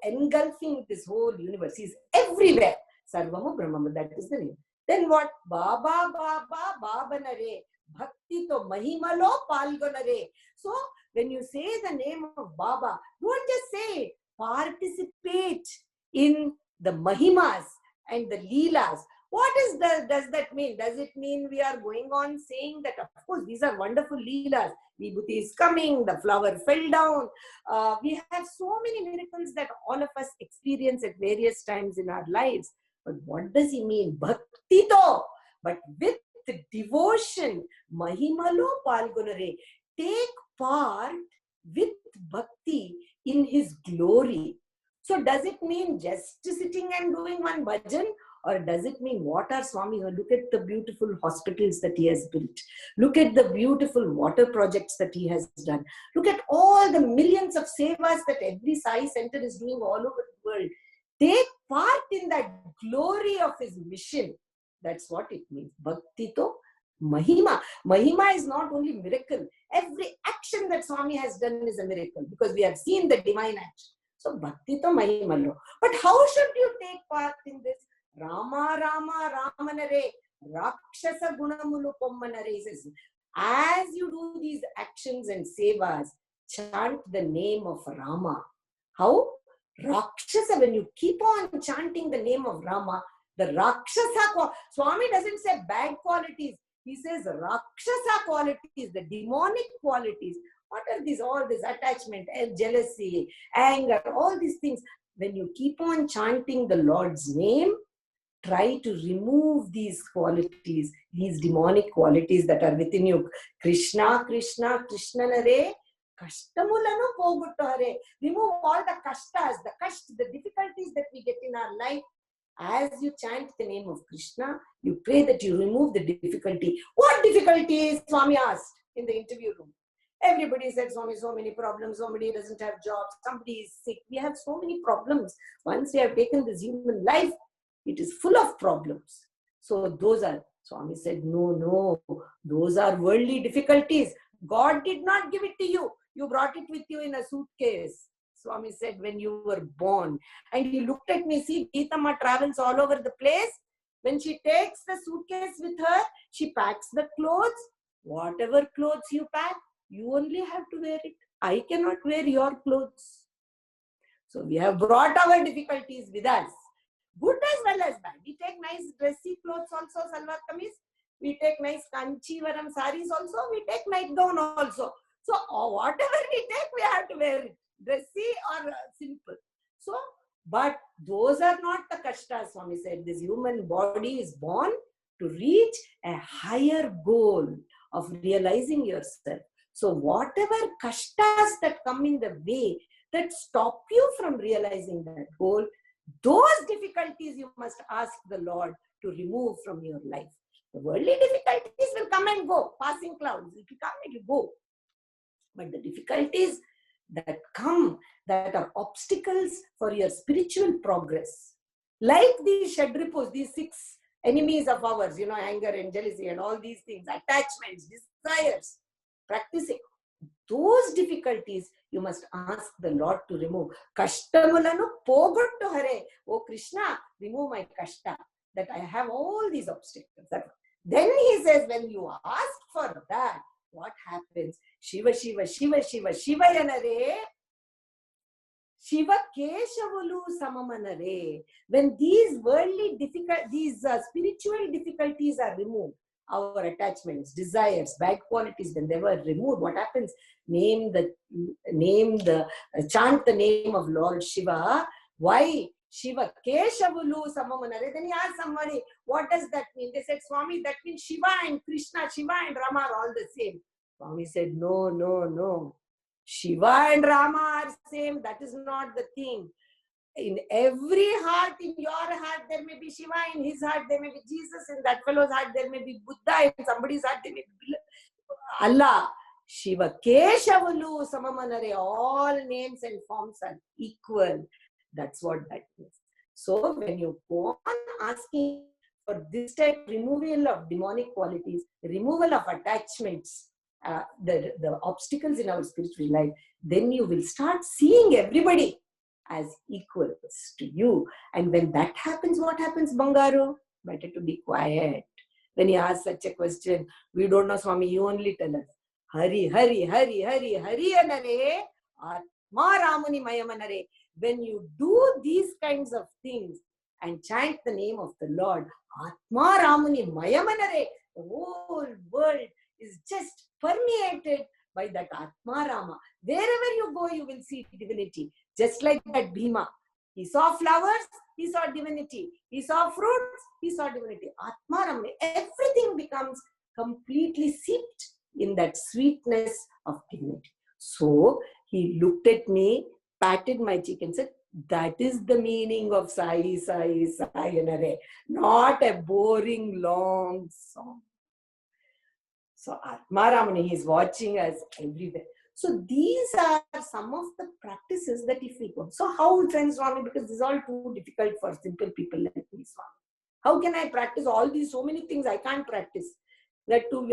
engulfing this whole universe. He's everywhere. Sarvamu, Brahmamu, that is the name. Then what? Baba, Baba, Babanare. Bhakti to mahimalo palgonare. So when you say the name of Baba, don't just say it. Participate in the mahimas and the leelas. What does that mean? Does it mean we are going on saying that, of course, these are wonderful leelas. Vibhuti is coming, the flower fell down. We have so many miracles that all of us experience at various times in our lives. But what does he mean? Bhakti to, but with the devotion, mahimalo palgonare, take part with bhakti in his glory. So does it mean just sitting and doing one bhajan? Or does it mean what are Swami? Look at the beautiful hospitals that he has built. Look at the beautiful water projects that he has done. Look at all the millions of sevas that every Sai center is doing all over the world. Take part in that glory of his mission. That's what it means. Bhakti to Mahima. Mahima is not only miracle. Every action that Swami has done is a miracle because we have seen the divine action. So Bhakti to Mahima. But how should you take part in this? Rama, Rama, Ramanare, Rakshasa Gunamulu Pommanare says, as you do these actions and sevas, chant the name of Rama. How? Rakshasa, when you keep on chanting the name of Rama, the Rakshasa, Swami doesn't say bad qualities. He says Rakshasa qualities, the demonic qualities. What are these? All this attachment, jealousy, anger, all these things. When you keep on chanting the Lord's name, try to remove these qualities, these demonic qualities that are within you. Krishna, Krishna, Krishnanare, Kashtamulanu poguttu hare. Remove all the kashtas, the difficulties that we get in our life. As you chant the name of Krishna, you pray that you remove the difficulty. What difficulties? Swami asked in the interview room. Everybody said, Swami, so many problems. Somebody doesn't have jobs. Somebody is sick. We have so many problems. Once we have taken this human life, it is full of problems. So those are, Swami said, no, those are worldly difficulties. God did not give it to you. You brought it with you in a suitcase. Swami said, when you were born. And he looked at me, see, Geetha Ma travels all over the place. When she takes the suitcase with her, she packs the clothes. Whatever clothes you pack, you only have to wear it. I cannot wear your clothes. So we have brought our difficulties with us. Good as well as bad. We take nice dressy clothes also, salwar kameez. We take nice kanchivaram saris also. We take nightgown also. So whatever we take, we have to wear it. Dressy or simple. So, but those are not the kashtas, Swami said. This human body is born to reach a higher goal of realizing yourself. So whatever kashtas that come in the way that stop you from realizing that goal, those difficulties you must ask the Lord to remove from your life. The worldly difficulties will come and go, passing clouds. It will come, it will go. But the difficulties that come, that are obstacles for your spiritual progress, like these shadripus, these 6 enemies of ours, anger and jealousy and all these things, attachments, desires, practicing those difficulties, you must ask the Lord to remove. Kashtamulanu poguttu hare. Oh Krishna, remove my kashta, that I have all these obstacles. Then he says, when you ask for that, what happens? Shiva, Shiva, Shiva, Shiva, Shiva yanare. Shiva keshavulu samamanare. When these worldly spiritual difficulties are removed, our attachments, desires, bad qualities, when they were removed, what happens? Chant the name of Lord Shiva. Why? Shiva keshavulu samamanare. Then he asked somebody, what does that mean? They said, Swami, that means Shiva and Krishna, Shiva and Rama are all the same. Swami said, no. Shiva and Rama are same. That is not the thing. In every heart, in your heart, there may be Shiva. In his heart, there may be Jesus. In that fellow's heart, there may be Buddha. In somebody's heart, there may be Allah. Shiva Keshavalu Samamanare. All names and forms are equal. That's what that means. So when you go on asking for this type removal of demonic qualities, removal of attachments, the obstacles in our spiritual life, then you will start seeing everybody as equals to you. And when that happens, what happens, Bangaru? Better to be quiet. When you ask such a question, we don't know, Swami, you only tell us. Hari, Hari, Hari, Hari, Hari anare, Atma Ramuni Mayamanare. When you do these kinds of things and chant the name of the Lord, Atma Ramuni Mayamanare, the whole world is just permeated by that Atma Rama. Wherever you go, you will see divinity. Just like that Bhima. He saw flowers, he saw divinity. He saw fruits, he saw divinity. Atma Rama. Everything becomes completely seeped in that sweetness of divinity. So he looked at me, patted my cheek and said, that is the meaning of Sai, Sai, Sayanare. Not a boring long song. So Atma Ramani, he is watching us everywhere. So these are some of the practices that if we go. So how, friends, Swami, because this is all too difficult for simple people like me, Swami. How can I practice all these, so many things I can't practice? That to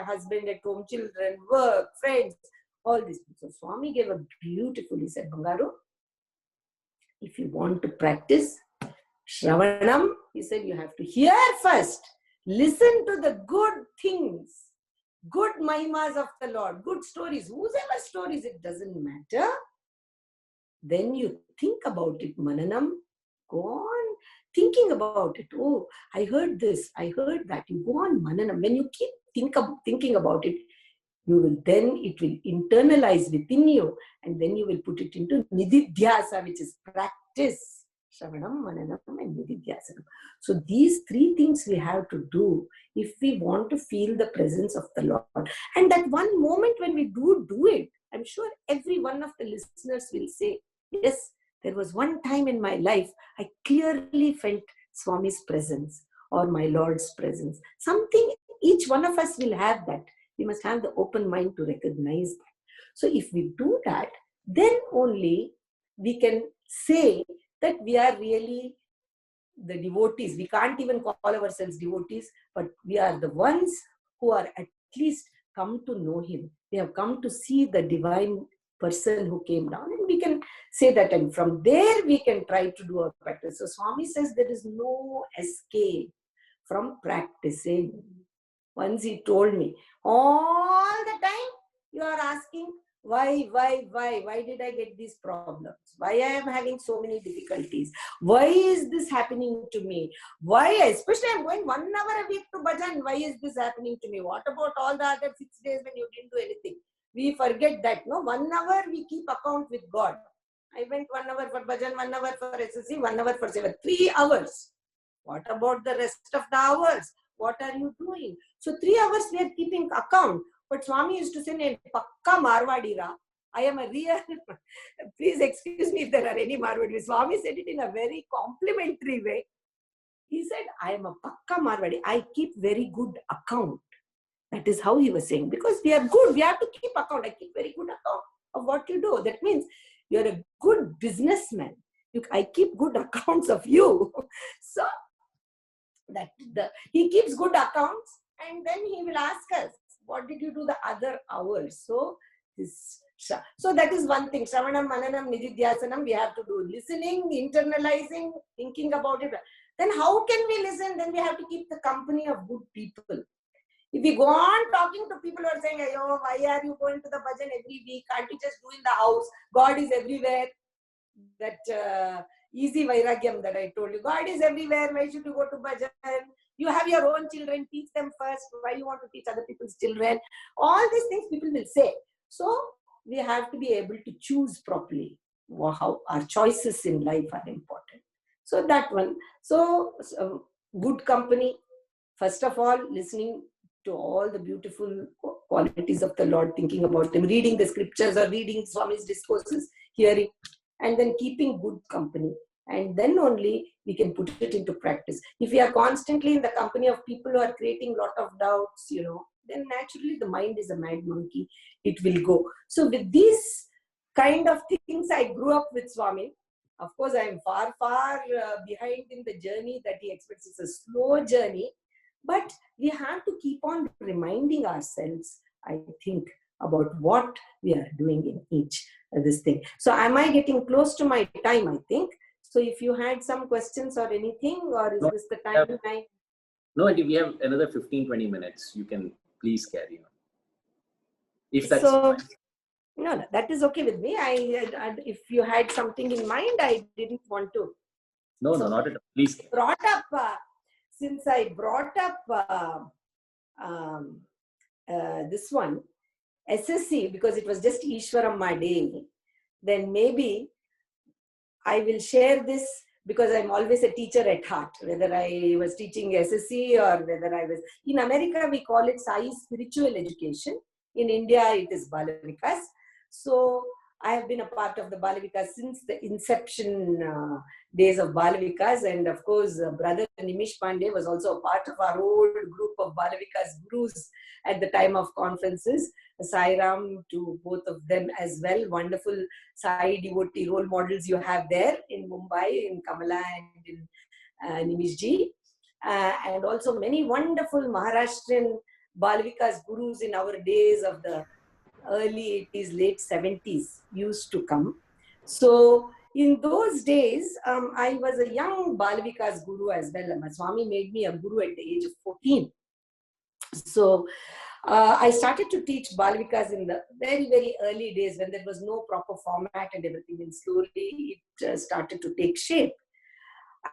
husband at home, children, work, friends, all these things. So Swami gave a beautiful, he said, Bangaru, if you want to practice Shravanam, he said, you have to hear first. Listen to the good things. Good mahimas of the Lord, good stories, whosoever stories, it doesn't matter. Then you think about it, Mananam. Go on thinking about it. Oh, I heard this, I heard that. You go on Mananam. When you keep thinking about it, it will internalize within you, and then you will put it into Nididhyasa, which is practice. Shravanam, Mananam, and Nididhyasana. So these 3 things we have to do if we want to feel the presence of the Lord. And that one moment when we do it, I'm sure every one of the listeners will say, yes, there was one time in my life I clearly felt Swami's presence or my Lord's presence. Something, each one of us will have that. We must have the open mind to recognize that. So if we do that, then only we can say that we are really the devotees. We can't even call ourselves devotees, but we are the ones who are at least come to know him. We have come to see the divine person who came down, and we can say that, and from there we can try to do our practice. So Swami says there is no escape from practicing. Once he told me, all the time you are asking, why did I get these problems? Why I am having so many difficulties? Why is this happening to me? Why, especially I'm going 1 hour a week to Bhajan, why is this happening to me? What about all the other 6 days when you didn't do anything? We forget that, no? 1 hour we keep account with God. I went 1 hour for Bhajan, 1 hour for SSC, 1 hour for Seva, 3 hours. What about the rest of the hours? What are you doing? So 3 hours we are keeping account. But Swami used to say, Pakka Marwadira. I am a real, please excuse me if there are any Marwadis. Swami said it in a very complimentary way. He said, I am a Pakka Marwadi. I keep very good account. That is how he was saying. Because we are good, we have to keep account. I keep very good account of what you do. That means you are a good businessman. I keep good accounts of you. So he keeps good accounts, and then he will ask us, what did you do the other hours? So that is one thing. Shravanam, Mananam, Nididhyasanam, we have to do listening, internalizing, thinking about it. Then how can we listen? Then we have to keep the company of good people. If we go on talking to people who are saying, oh, why are you going to the bhajan every week? Can't you just do in the house? God is everywhere. That easy vairagyam that I told you. God is everywhere. Why should you go to bhajan? You have your own children. Teach them first. Why you want to teach other people's children? All these things people will say. So we have to be able to choose properly. How our choices in life are important. So that one. So good company. First of all, listening to all the beautiful qualities of the Lord, thinking about them, reading the scriptures or reading Swami's discourses, hearing, and then keeping good company. And then only we can put it into practice. If we are constantly in the company of people who are creating a lot of doubts, then naturally the mind is a mad monkey. It will go. So with these kind of things, I grew up with Swami. Of course, I am far, far behind in the journey that he expects. It's a slow journey. But we have to keep on reminding ourselves, I think, about what we are doing in each this thing. So am I getting close to my time, I think? So if you had some questions or anything, or is this the time? No, we have another 15-20 minutes. You can please carry on. If that's so, fine. No, that is okay with me. If you had something in mind, I didn't want to. No, not at all. Please. Since I brought up this one, SSC, because it was just Ishwaramma Day, then maybe I will share this because I'm always a teacher at heart, whether I was teaching SSC or whether I was... In America, we call it Sai Spiritual Education. In India, it is Balavikas. So I have been a part of the Balavikas since the inception days of Balavikas. And of course, brother Nimish Pandey was also a part of our old group of Balavikas gurus at the time of conferences. Sai Ram to both of them as well. Wonderful Sai devotee role models you have there in Mumbai, in Kamala and in Nimish ji. And also many wonderful Maharashtrian Balavikas gurus in our days of the early 80s, late 70s used to come. So in those days, I was a young Balavikas guru as well. My Swami made me a guru at the age of 14. So I started to teach Balavikas in the very, very early days when there was no proper format and everything. And slowly it started to take shape.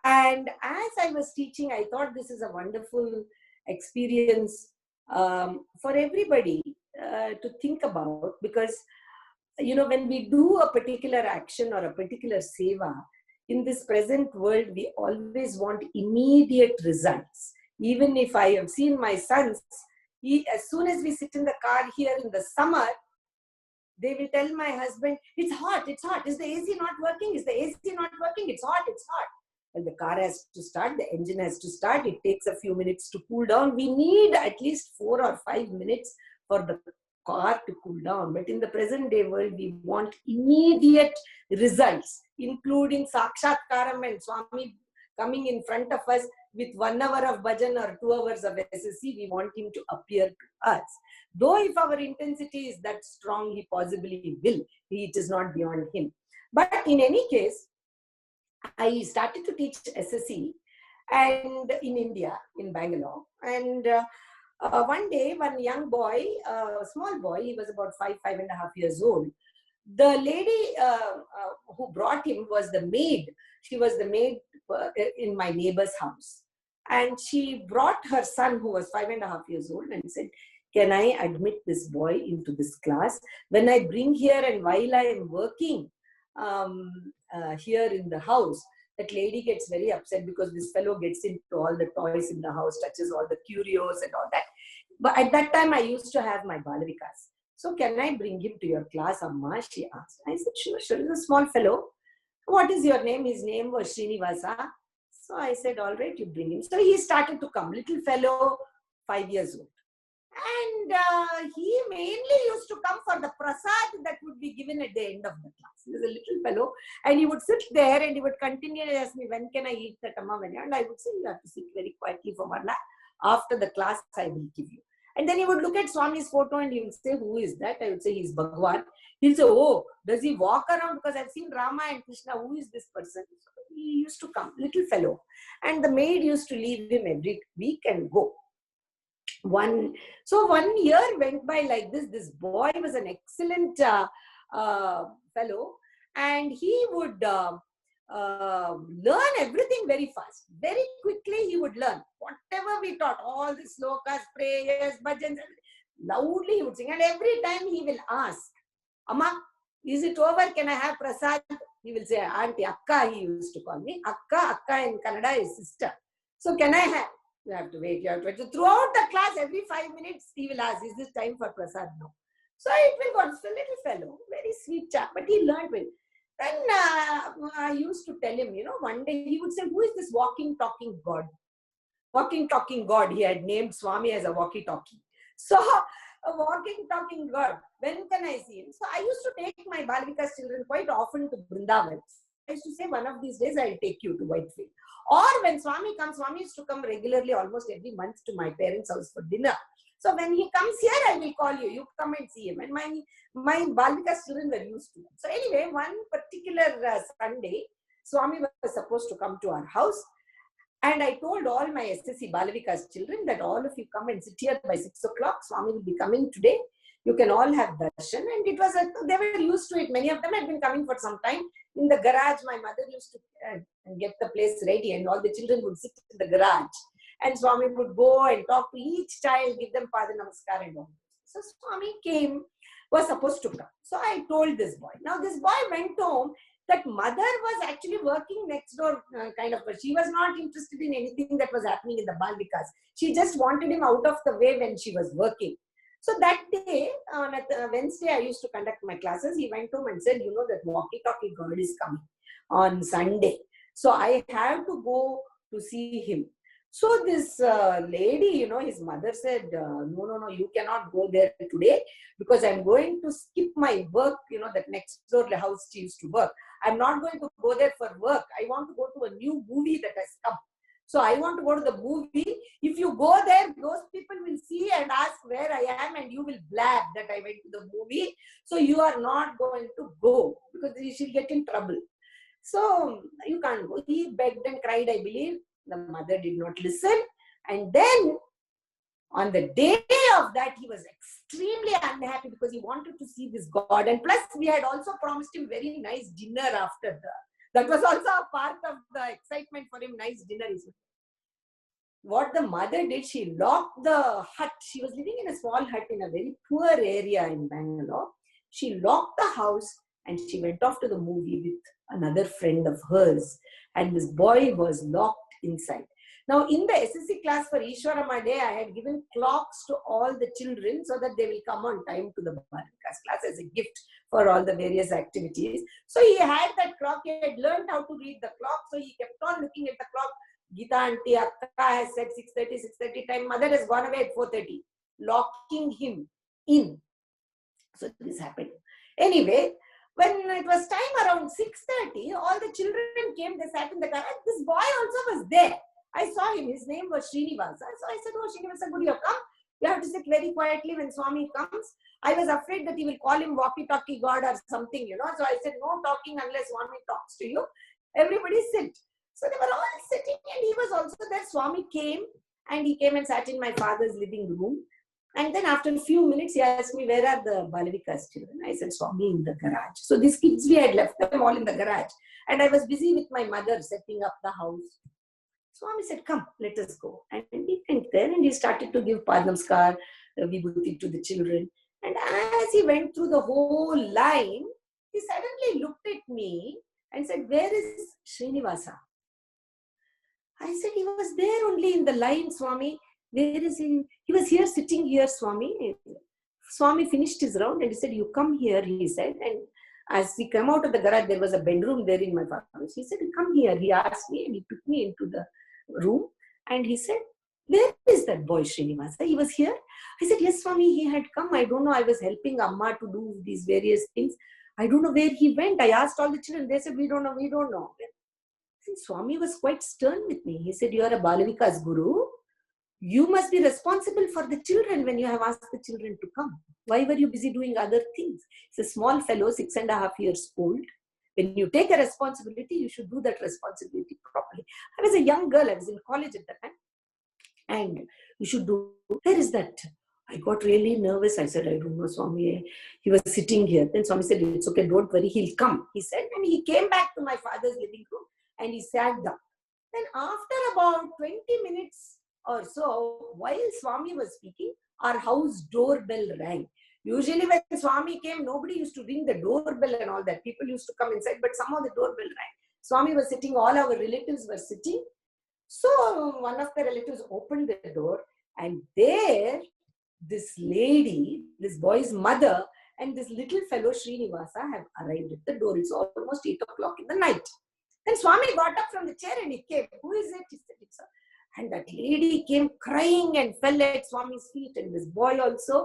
And as I was teaching, I thought this is a wonderful experience for everybody to think about, because when we do a particular action or a particular seva in this present world, we always want immediate results. Even if I have seen my sons, as soon as we sit in the car here in the summer, They will tell my husband, it's hot, it's hot. Is the AC not working? Is the AC not working? It's hot, it's hot. Well, the car has to start, the engine has to start. It takes a few minutes to cool down. We need at least 4 or 5 minutes for the car to cool down. But in the present day world, we want immediate results, including Sakshatkaram and Swami coming in front of us with 1 hour of bhajan or 2 hours of SSC. We want him to appear to us. Though if our intensity is that strong, he possibly will. It is not beyond him. But in any case, I started to teach SSC and in India, in Bangalore. And one day, one young boy, small boy, he was about 5.5 years old. The lady who brought him was the maid. She was the maid in my neighbor's house. And she brought her son, who was 5.5 years old, and said, can I admit this boy into this class? When I bring here and while I am working here in the house, that lady gets very upset because this fellow gets into all the toys in the house, touches all the curios and all that. But at that time, I used to have my Balavikas. So can I bring him to your class, Amma? She asked. I said, sure, sure. He's a small fellow. What is your name? His name was Srinivasa. So I said, all right, you bring him. So he started to come. Little fellow, 5 years old. And he mainly used to come for the prasad that would be given at the end of the class. He was a little fellow. And he would sit there and he would continue to ask me, when can I eat that, Amma? And I would say, you have to sit very quietly for 1 hour. After the class, I will give you. And then he would look at Swami's photo and he would say, who is that? I would say, he's Bhagwan. He'll say, oh, does he walk around? Because I've seen Rama and Krishna. Who is this person? So he used to come, little fellow. And the maid used to leave him every week and go. So 1 year went by like this. This boy was an excellent fellow. And he would learn everything very fast. Very quickly he would learn. Whatever we taught, all the slokas, prayers, bhajans, loudly he would sing. And every time he will ask, Amma, is it over? Can I have prasad? He will say, Auntie, Akka, he used to call me. Akka in Kannada is sister. So can I have? You have to wait, you have to wait. So throughout the class, every 5 minutes, he will ask, is this time for prasad now? So it will go. So little fellow, very sweet chap, but he learned well. Then I used to tell him, one day he would say, who is this walking, talking God? Walking, talking God. He had named Swami as a walkie-talkie. So a walking, talking God. When can I see him? So I used to take my Balavikas children quite often to Vrindavan. I used to say, one of these days I'll take you to Whitefield. Or when Swami comes, Swami used to come regularly, almost every month, to my parents' house for dinner. So when he comes here, I will call you. You come and see him. And my Balavikas children were used to it. So anyway, one particular Sunday, Swami was supposed to come to our house. And I told all my SSC Balavikas children that all of you come and sit here by 6 o'clock. Swami will be coming today. You can all have darshan. And it was they were used to it. Many of them had been coming for some time. In the garage, my mother used to get the place ready, and all the children would sit in the garage. And Swami would go and talk to each child, give them Pada Namaskar and all. So Swami was supposed to come. So I told this boy. Now this boy went home. That mother was actually working next door, kind of. She was not interested in anything that was happening in the Balavikas. She just wanted him out of the way when she was working. So that day, on Wednesday, I used to conduct my classes. He went home and said, that walkie-talkie God is coming on Sunday. So I have to go to see him. So this lady, his mother said, no, you cannot go there today because I'm going to skip my work, that next door house she used to work. I'm not going to go there for work. I want to go to a new movie that has come. So I want to go to the movie. If you go there, those people will see and ask where I am, and you will blab that I went to the movie. So you are not going to go because she'll get in trouble. So you can't go. He begged and cried, I believe. The mother did not listen. And then on the day of that, he was extremely unhappy because he wanted to see this God. And plus, we had also promised him very nice dinner after that was also a part of the excitement for him, nice dinner. What the mother did, she locked the hut. She was living in a small hut in a very poor area in Bangalore. She locked the house and she went off to the movie with another friend of hers. And this boy was locked inside. Now, in the SSC class for Ishwarama Day, I had given clocks to all the children so that they will come on time to the Balavikas class as a gift for all the various activities. So he had that clock. He had learned how to read the clock. So he kept on looking at the clock. Geetha auntie, Akka has said 6:30 time. Mother has gone away at 4:30, locking him in. So this happened. Anyway, when it was time around 6:30, all the children came. They sat in the car. This boy also was there. I saw him. His name was Srinivasa. So I said, "Oh, Srinivasa, good, you have come. You have to sit very quietly when Swami comes." I was afraid that he will call him walkie-talkie God or something, you know. So I said, "No talking unless Swami talks to you. Everybody sit." So they were all sitting and he was also there. Swami came and sat in my father's living room. And then after a few minutes, he asked me, "Where are the Balavikas children?" I said, "Swami, in the garage." So these kids, we had left them all in the garage. And I was busy with my mother setting up the house. Swami said, "Come, let us go." And we went there and he started to give Padnamskar, Vibhuti to the children. And as he went through the whole line, he suddenly looked at me and said, "Where is Srinivasa?" I said, "He was there only in the line, Swami. Where is he? He was here, sitting here, Swami." Swami finished his round and he said, "You come here," he said. And as we come out of the garage, there was a bedroom there in my father's. He said, "Come here." He asked me and he took me into the room and he said, "Where is that boy Srinivasa? He was here?" I said, "Yes, Swami, he had come. I don't know. I was helping Amma to do these various things. I don't know where he went." I asked all the children. They said, "We don't know, we don't know." And Swami was quite stern with me. He said, "You are a Balavikas Guru. You must be responsible for the children when you have asked the children to come. Why were you busy doing other things?" He's a small fellow, 6.5 years old. When you take a responsibility, you should do that responsibility properly. I was a young girl. I was in college at that time. And you should do, where is that? I got really nervous. I said, "I don't know, Swami." He was sitting here. Then Swami said, "It's okay, don't worry, he'll come." He said, and he came back to my father's living room and he sat down. Then after about 20 minutes or so, while Swami was speaking, our house doorbell rang. Usually when Swami came, nobody used to ring the doorbell and all that. People used to come inside, but somehow the doorbell rang. Swami was sitting, all our relatives were sitting. So one of the relatives opened the door and there, this lady, this boy's mother, and this little fellow Srinivasa have arrived at the door. It's almost 8 o'clock in the night. Then Swami got up from the chair and he came. "Who is it?" He said, "It's a..." And that lady came crying and fell at Swami's feet, and this boy also.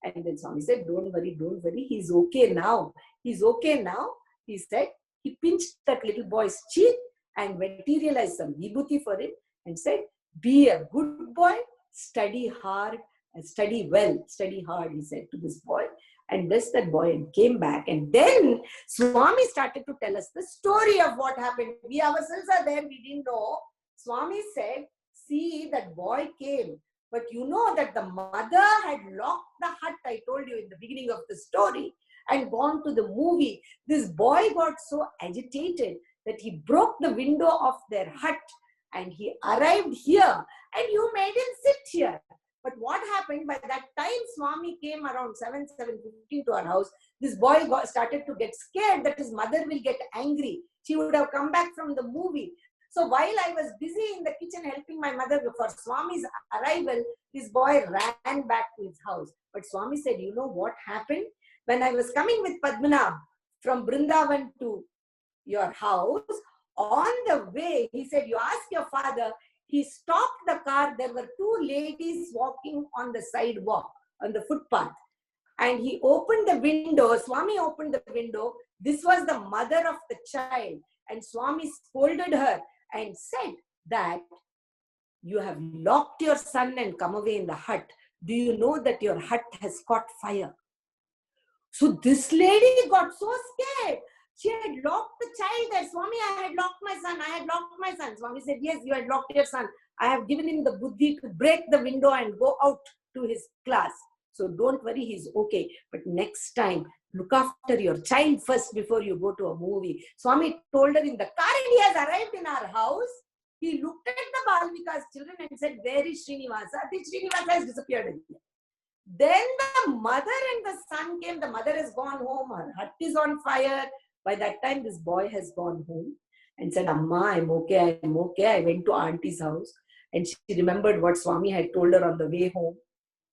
And then Swami said, don't worry, he's okay now. He's okay now," he said. He pinched that little boy's cheek and materialized some vibhuti for him and said, "Be a good boy, study hard, and study well, study hard," he said to this boy. And blessed that boy and came back. And then Swami started to tell us the story of what happened. We ourselves are there, we didn't know. Swami said, "See, that boy came, but you know that the mother had locked the hut, I told you in the beginning of the story, and gone to the movie. This boy got so agitated that he broke the window of their hut and he arrived here and you made him sit here. But what happened, by that time Swami came around 7:15 to our house, this boy started to get scared that his mother will get angry. She would have come back from the movie. So while I was busy in the kitchen helping my mother for Swami's arrival, this boy ran back to his house. But Swami said, "You know what happened? When I was coming with Padmanabh from Brindavan to your house, on the way," he said, "you ask your father," he stopped the car. There were 2 ladies walking on the sidewalk, on the footpath. And he opened the window. Swami opened the window. This was the mother of the child. And Swami scolded her and said that, "You have locked your son and come away in the hut. Do you know that your hut has caught fire?" So this lady got so scared. She had locked the child there. "Swami, I had locked my son. I had locked my son." Swami said, "Yes, you had locked your son. I have given him the buddhi to break the window and go out to his class. So don't worry, he's okay. But next time, look after your child first before you go to a movie." Swami told her in the car, and he has arrived in our house. He looked at the Balvika's children and said, "Where is Srinivasa?" The Srinivasa has disappeared again. Then the mother and the son came. The mother has gone home. Her hut is on fire. By that time, this boy has gone home and said, "Amma, I'm okay, I'm okay." I went to auntie's house. And she remembered what Swami had told her on the way home.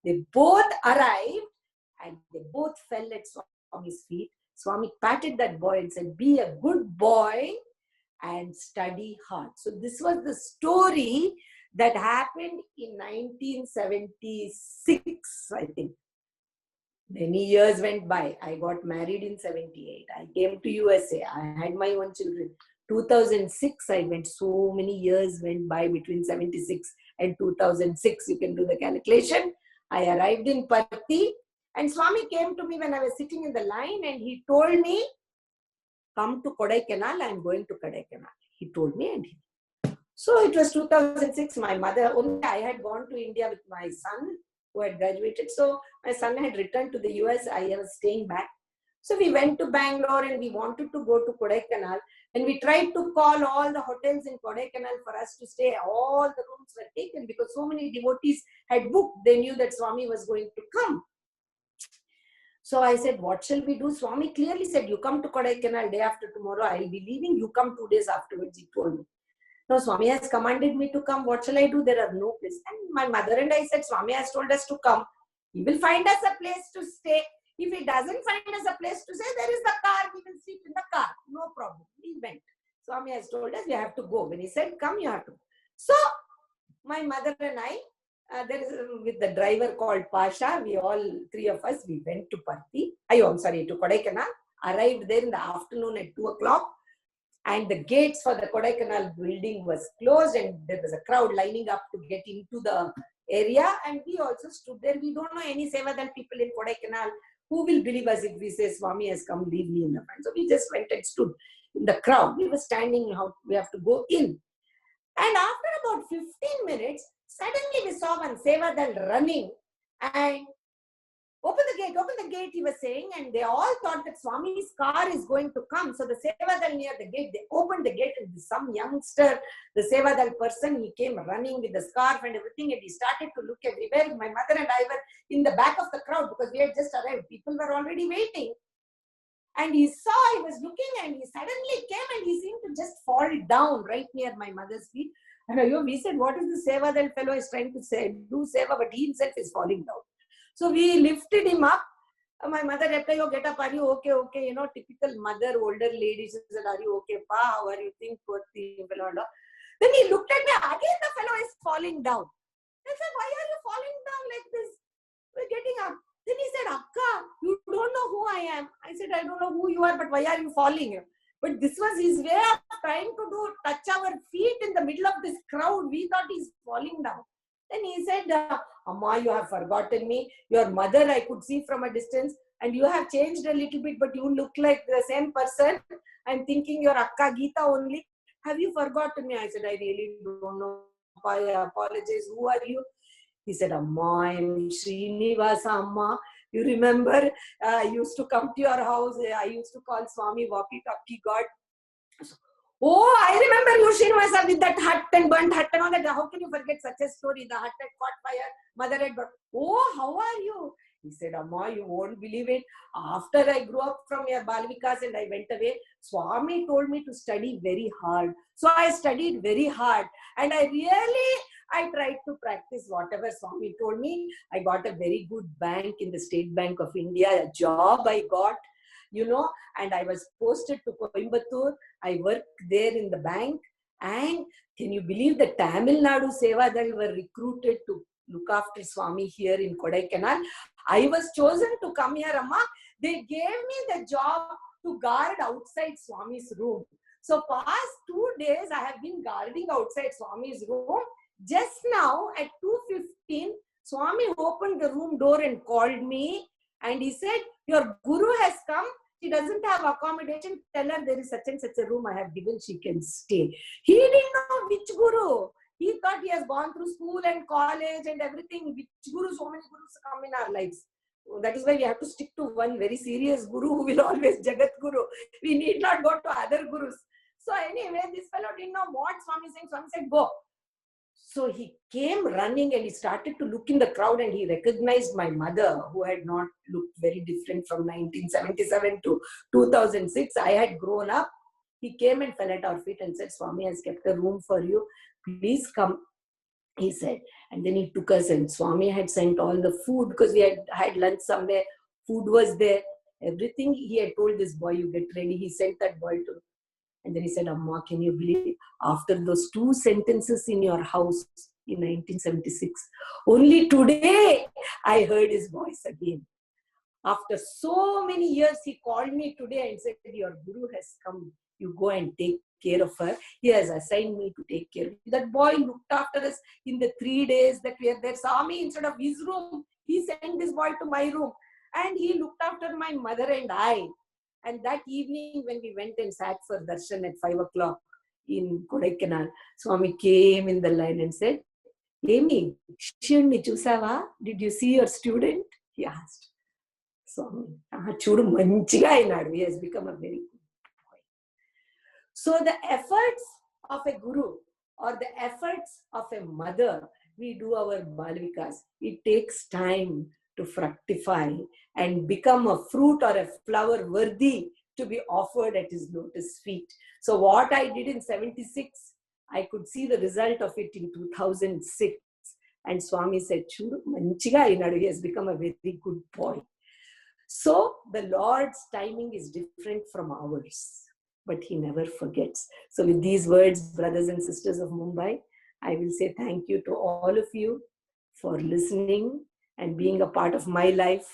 They both arrived and they both fell at Swami's feet. Swami patted that boy and said, be a good boy and study hard. So this was the story that happened in 1976, I think. Many years went by. I got married in 78. I came to USA. I had my own children. 2006, I went. So many years went by between 76 and 2006. You can do the calculation. I arrived in Parthi. And Swami came to me when I was sitting in the line and he told me, come to Kodaikanal. I am going to Kodaikanal. He told me and so it was 2006. My mother, only I had gone to India with my son who had graduated. So my son had returned to the US. I was staying back. So we went to Bangalore and we wanted to go to Kodaikanal. And we tried to call all the hotels in Kodaikanal for us to stay. All the rooms were taken because so many devotees had booked. They knew that Swami was going to come. So I said, what shall we do? Swami clearly said, you come to Kodaikanal day after tomorrow. I will be leaving. You come 2 days afterwards, he told me. No, Swami has commanded me to come. What shall I do? There are no places. And my mother and I said, Swami has told us to come. He will find us a place to stay. If he doesn't find us a place to stay, there is the car. We will sleep in the car. No problem. We went. Swami has told us we have to go. When he said, come, you have to go. So, my mother and I, with the driver called Pasha, we all, 3 of us, we went to Parthi. To Kodaikanal. Arrived there in the afternoon at 2 o'clock. And the gates for the Kodaikanal building was closed and there was a crowd lining up to get into the area. And we also stood there. We don't know any Sevadal people in Kodaikanal. Who will believe us if we say Swami has come, leave me in the front? So we just went and stood in the crowd. We were standing, we have to go in. And after about 15 minutes, suddenly we saw one Sevadal running and open the gate, he was saying, and they all thought that Swami's car is going to come. So the Sevadal near the gate, they opened the gate and some youngster, the Sevadal person, he came running with the scarf and everything and he started to look everywhere. My mother and I were in the back of the crowd because we had just arrived. People were already waiting. And he was looking and he suddenly came and he seemed to just fall down right near my mother's feet. And we said, what is the Sevadal fellow is trying to say? Do Seva, but he himself is falling down. So we lifted him up. My mother replied, get up, are you okay? Okay, typical mother, older lady. She said, are you okay, Pa? How are you? Think, poor thing. Then he looked at me, again the fellow is falling down. I said, why are you falling down like this? We're getting up. Then he said, Akka, you don't know who I am. I said, I don't know who you are, but why are you falling? But this was his way of trying to touch our feet in the middle of this crowd. We thought he's falling down. Then he said, Amma, you have forgotten me. Your mother I could see from a distance and you have changed a little bit, but you look like the same person. I'm thinking you're Akka Geetha only. Have you forgotten me? I said, I really don't know. I apologize. Who are you? He said, Amma, I'm Srinivasa, Amma. You remember, I used to come to your house. I used to call Swami walkie-talkie God. Oh, I remember you, Srinivasa, with that hut and burnt hut and all that. How can you forget such a story? The hut had caught fire, mother had burnt. Oh, how are you? He said, Amma, you won't believe it. After I grew up from your Balvikas and I went away, Swami told me to study very hard. So I studied very hard. And I tried to practice whatever Swami told me. I got a very good bank in the State Bank of India, a job I got. And I was posted to Coimbatore. I worked there in the bank. And can you believe the Tamil Nadu Sevadal were recruited to look after Swami here in Kodaikanal? I was chosen to come here, Amma. They gave me the job to guard outside Swami's room. So past 2 days, I have been guarding outside Swami's room. Just now at 2:15, Swami opened the room door and called me. And he said, your guru has come. She doesn't have accommodation. Tell her there is such and such a room I have given. She can stay. He didn't know which guru. He thought he has gone through school and college and everything. Which guru? So many gurus come in our lives. That is why we have to stick to one very serious guru who will always Jagat Guru. We need not go to other gurus. So anyway, this fellow didn't know what Swami is saying. Swami said, go. So he came running and he started to look in the crowd and he recognized my mother, who had not looked very different from 1977 to 2006. I had grown up. He came and fell at our feet and said, Swami has kept a room for you. Please come. he said. And then he took us, and Swami had sent all the food because we had lunch somewhere. Food was there. Everything he had told this boy, you get ready. He sent that boy to. And then he said, Amma, can you believe after those 2 sentences in your house in 1976, only today I heard his voice again. After so many years, he called me today and said, your Guru has come. You go and take care of her. He has assigned me to take care of her. That boy looked after us in the 3 days that we were there. Saw me instead of his room. He sent this boy to my room. And he looked after my mother and I. And that evening when we went and sat for darshan at 5 o'clock in Kodaikanal, Swami came in the line and said, Amy, Shishyanni chusava? Did you see your student? He asked. Swami, chudu manchiga ainadu. He has become a very good boy. So the efforts of a guru or the efforts of a mother, we do our Balavikas. It takes time to fructify and become a fruit or a flower worthy to be offered at his lotus feet. So what I did in 76, I could see the result of it in 2006. And Swami said, Chudu manchiga ainadu. He has become a very good boy. So the Lord's timing is different from ours, but he never forgets. So with these words, brothers and sisters of Mumbai, I will say thank you to all of you for listening and being a part of my life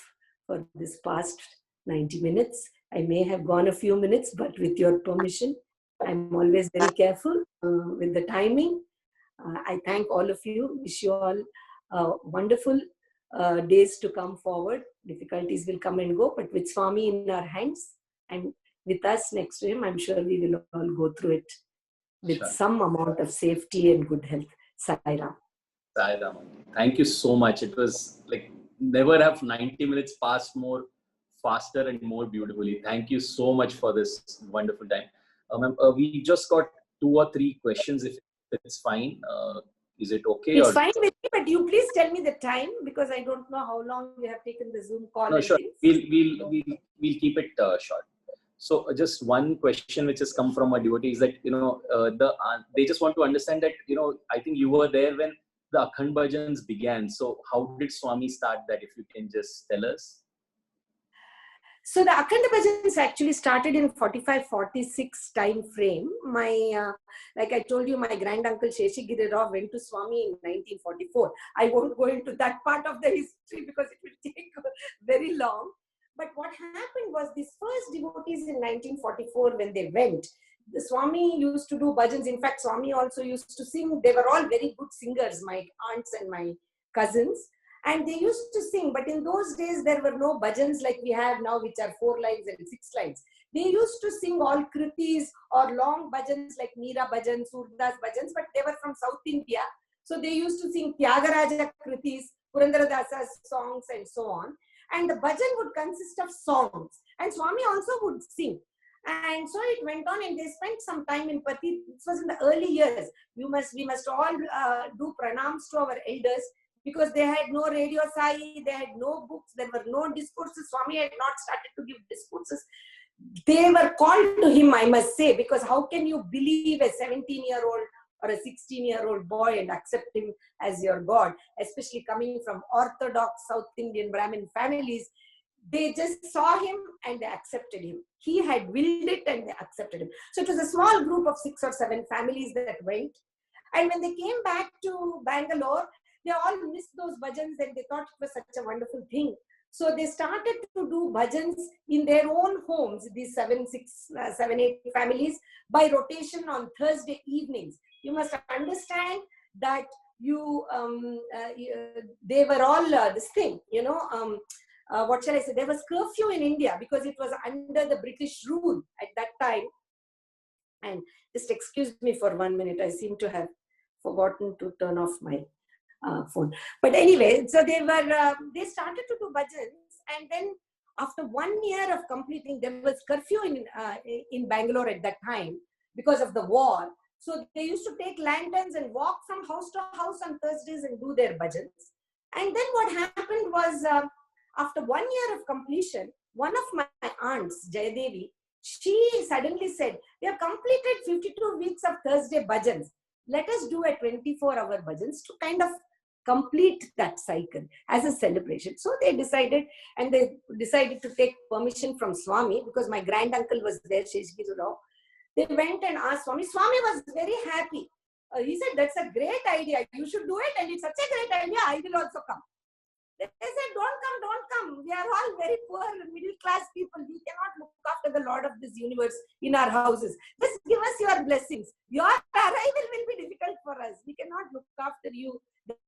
for this past 90 minutes. I may have gone a few minutes, but with your permission, I'm always very careful with the timing. I thank all of you. Wish you all wonderful days to come forward. Difficulties will come and go, but with Swami in our hands and with us next to him, I'm sure we will all go through it with some amount of safety and good health. Sai Ram. Sai Ram. Thank you so much. It was like never have 90 minutes passed more faster and more beautifully. Thank you so much for this wonderful time. We just got 2 or 3 questions if it's fine. Is it okay? It's fine with me, but you please tell me the time because I don't know how long we have taken the Zoom call. No, sure. We'll keep it short. So just one question which has come from a devotee is that, they just want to understand that, I think you were there when the Akhand Bhajans began. So how did Swami start that? If you can just tell us. So the Akhand Bhajans actually started in 45-46 time frame. Like I told you, my grand uncle Sheshi Girirao went to Swami in 1944. I won't go into that part of the history because it will take very long. But what happened was these first devotees in 1944 when they went, the Swami used to do bhajans. In fact, Swami also used to sing. They were all very good singers, my aunts and my cousins. And they used to sing, but in those days, there were no bhajans like we have now, which are 4 lines and 6 lines. They used to sing all kritis or long bhajans like Meera bhajan, Surdas bhajans, but they were from South India. So they used to sing Tyagaraja kritis, Purandaradasa's songs and so on. And the bhajan would consist of songs. And Swami also would sing. And so it went on and they spent some time in Pati. This was in the early years. We must all do pranams to our elders. Because they had no radio sai, they had no books, there were no discourses. Swami had not started to give discourses. They were called to him, I must say, because how can you believe a 17-year-old or a 16-year-old boy and accept him as your God, especially coming from orthodox South Indian Brahmin families. They just saw him and they accepted him. He had willed it and they accepted him. So it was a small group of 6 or 7 families that went. And when they came back to Bangalore, they all missed those bhajans and they thought it was such a wonderful thing. So they started to do bhajans in their own homes, these 7, 8 families, by rotation on Thursday evenings. You must understand that they were all this thing, what shall I say? There was curfew in India because it was under the British rule at that time. And just excuse me for 1 minute. I seem to have forgotten to turn off my phone. But anyway, so they started to do bhajans, and then after 1 year of completing, there was curfew in Bangalore at that time because of the war. So they used to take lanterns and walk from house to house on Thursdays and do their bhajans. And then what happened was, after 1 year of completion, one of my aunts, Jayadevi, she suddenly said, "We have completed 52 weeks of Thursday bhajans. let us do a 24-hour bhajans to kind of complete that cycle as a celebration. So they decided to take permission from Swami, because my grand uncle was there, Sheshgiru Rao. They went and asked Swami. Swami was very happy. He said, that's a great idea. You should do it, and it's such a great idea. I will also come. They said, don't come. We are all very poor, middle class people. We cannot look after the Lord of this universe in our houses. Just give us your blessings. Your arrival will be difficult for us. We cannot look after you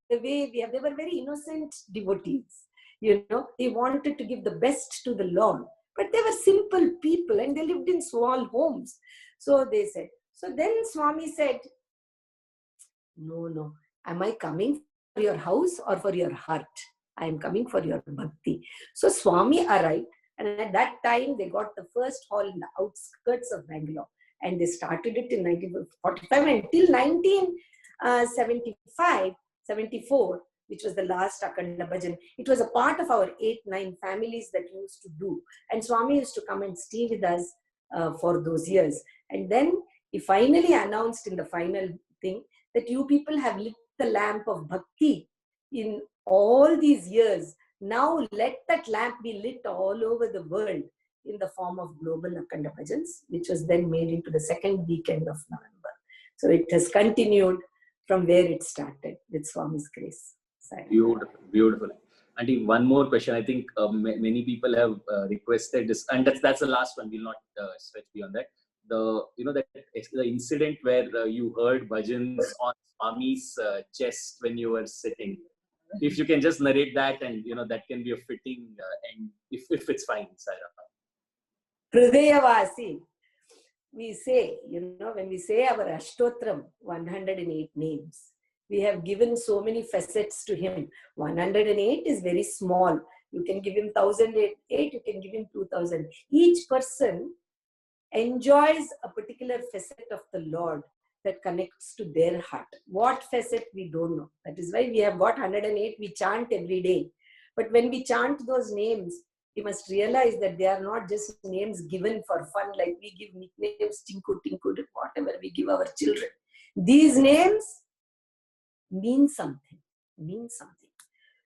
the way we have. They were very innocent devotees. You know, they wanted to give the best to the Lord. But they were simple people and they lived in small homes. So they said. So then Swami said, no. Am I coming for your house or for your heart? I am coming for your bhakti. So Swami arrived, and at that time they got the first hall in the outskirts of Bangalore, and they started it in 1945 until 1974, which was the last Akhanda Bhajan. It was a part of our 8-9 families that used to do, and Swami used to come and stay with us for those years. And then he finally announced in the final thing that you people have lit the lamp of bhakti in all these years. Now let that lamp be lit all over the world in the form of global Akhanda Bhajans, which was then made into the second weekend of November. So it has continued from where it started with Swami's grace. Beautiful. And one more question. I think many people have requested this, and that's the last one. We'll not stretch beyond that. The incident where you heard bhajans on Swami's chest when you were sitting. If you can just narrate that, and that can be a fitting end, if it's fine, Saira. Hridayavasi. We say, when we say our Ashtotram, 108 names, we have given so many facets to him. 108 is very small. You can give him 1008, you can give him 2000. Each person enjoys a particular facet of the Lord that connects to their heart. What facet, we don't know. That is why we have got 108, we chant every day. But when we chant those names, we must realize that they are not just names given for fun, like we give nicknames, Tinku, Tinku, whatever we give our children. These names mean something.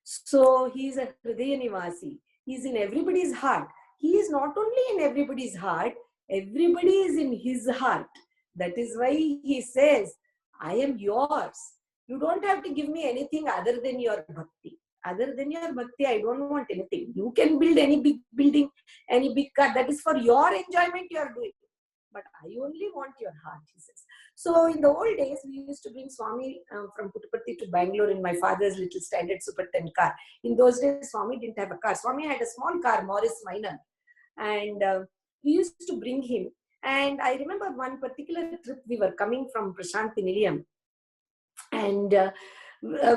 So he is a Hridaya Nivasi. He is in everybody's heart. He is not only in everybody's heart, everybody is in his heart. That is why he says, I am yours. You don't have to give me anything other than your bhakti. Other than your bhakti, I don't want anything. You can build any big building, any big car. That is for your enjoyment you are doing. But I only want your heart, he says. So in the old days, we used to bring Swami from Puttaparthi to Bangalore in my father's little standard Super 10 car. In those days, Swami didn't have a car. Swami had a small car, Morris Minor. And we used to bring him. And I remember one particular trip, we were coming from Prashanti Nilayam. And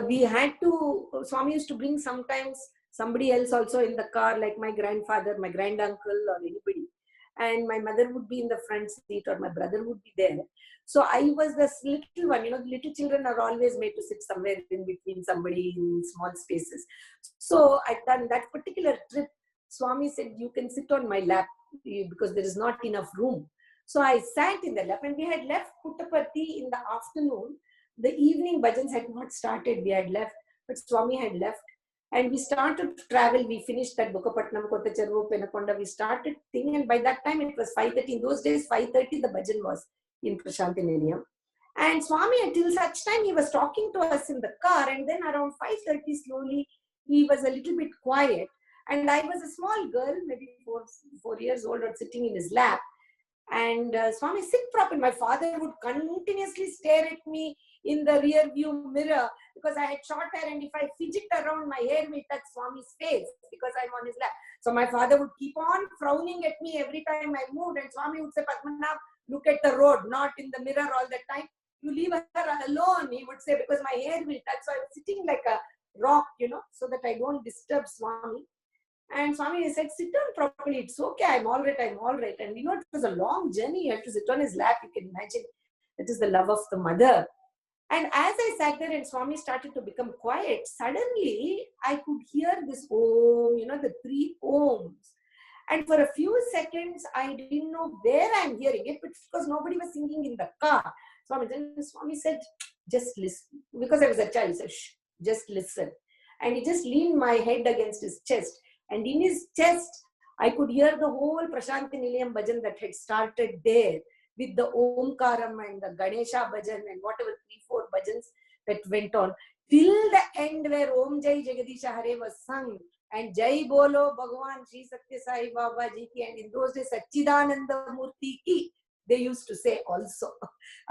we had to, Swami used to bring sometimes somebody else also in the car, like my grandfather, my granduncle, or anybody. And my mother would be in the front seat, or my brother would be there. So I was this little one, little children are always made to sit somewhere in between somebody in small spaces. So I'd done that particular trip. Swami said, you can sit on my lap because there is not enough room. So I sat in the lap, and we had left Puttaparthi in the afternoon. The evening bhajans had not started. We had left, but Swami had left. And we started to travel. We finished that Bukapatnam, Kottacheru, Penakonda. We started thing, and by that time it was 5:30. In those days, 5:30 the bhajan was in Prashanti Nilayam. And Swami, until such time, he was talking to us in the car, and then around 5:30 slowly, he was a little bit quiet. And I was a small girl, maybe 4 years old, sitting in his lap. And Swami, sit proper. My father would continuously stare at me in the rear view mirror because I had short hair, and if I fidget around, my hair will touch Swami's face because I'm on his lap. So my father would keep on frowning at me every time I moved, and Swami would say, Padmanabh, look at the road, not in the mirror all the time. You leave her alone, he would say, because my hair will touch. So I was sitting like a rock, so that I don't disturb Swami. And Swami said, sit down properly. It's okay. I'm all right. And it was a long journey. You have to sit on his lap. You can imagine. That is the love of the mother. And as I sat there and Swami started to become quiet, suddenly I could hear this Om, the 3 Oms. And for a few seconds, I didn't know where I'm hearing it, but because nobody was singing in the car. Swami. Then Swami said, just listen. Because I was a child, he said, shh, just listen. And he just leaned my head against his chest. And in his chest, I could hear the whole Prashanti Nilayam Bhajan that had started there, with the Omkaram and the Ganesha Bhajan and whatever 3-4 bhajans that went on, till the end where Om Jai Jagadisha Hare was sung, and Jai Bolo Bhagwan Sri Satya Sai Baba Ji ki, and in those days Satchidananda Murti ki, they used to say also,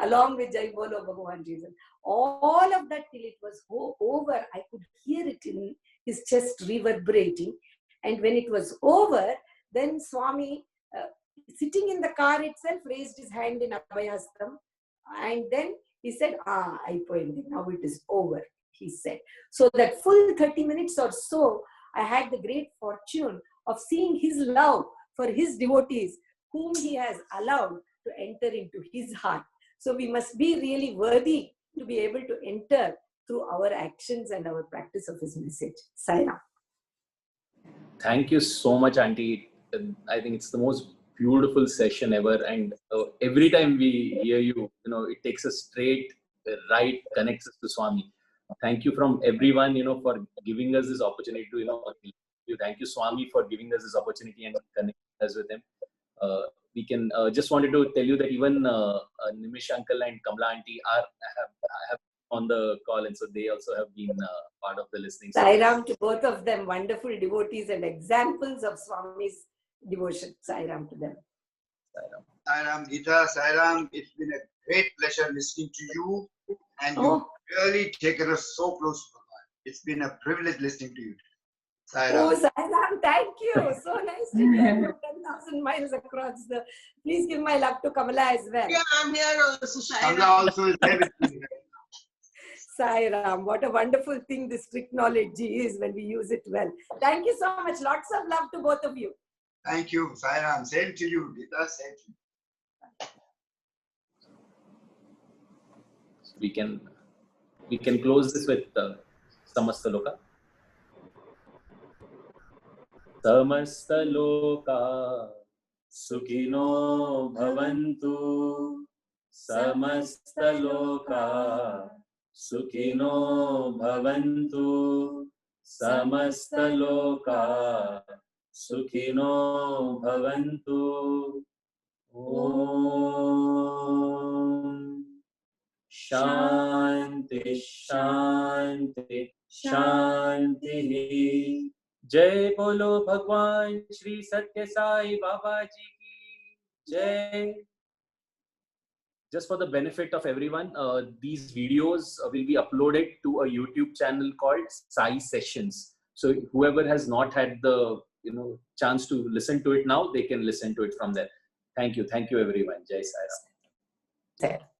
along with Jai Bolo Bhagwan Ji. All of that till it was over, I could hear it in his chest reverberating. And when it was over, then Swami, sitting in the car itself, raised his hand in Abhayastam. And then he said, now it is over, he said. So that full 30 minutes or so, I had the great fortune of seeing his love for his devotees, whom he has allowed to enter into his heart. So we must be really worthy to be able to enter through our actions and our practice of his message. Sai Ram. Thank you so much, Auntie. I think it's the most beautiful session ever. And every time we hear you, it takes us straight, right, connects us to Swami. Thank you from everyone, for giving us this opportunity to, thank you, Swami, for giving us this opportunity and connecting us with him. We can just wanted to tell you that even Nimish Uncle and Kamala Auntie have on the call, and so they also have been part of the listening. Sai Ram to both of them, wonderful devotees and examples of Swami's devotion. Sai Ram to them. Sai Ram, Geetha, Sai Ram, it's been a great pleasure listening to you, and you've really taken us so close to God. It's been a privilege listening to you. Sai Ram. Oh, Sai Ram, thank you. So nice to hear from 10,000 miles across the. Please give my love to Kamala as well. Yeah, I'm here also. Kamala also is there with me. Sai Ram, what a wonderful thing this strict knowledge is when we use it well. Thank you so much. Lots of love to both of you. Thank you, Sai Ram. Same to you, Geetha. Same to you. We can close this with Samasta Loka. Samasta Loka Sukhino Bhavantu. Samasta Loka Sukhino Bhavantu. Samasta Loka Sukhino Bhavantu. Om Shanti Shanti Shanti. Jai Bolo Bhagwan Shri Satya Sai Baba Ji ki Jai. Just for the benefit of everyone, these videos will be uploaded to a YouTube channel called Sai Sessions. So whoever has not had the chance to listen to it now, they can listen to it from there. Thank you everyone. Jai Sai Ram.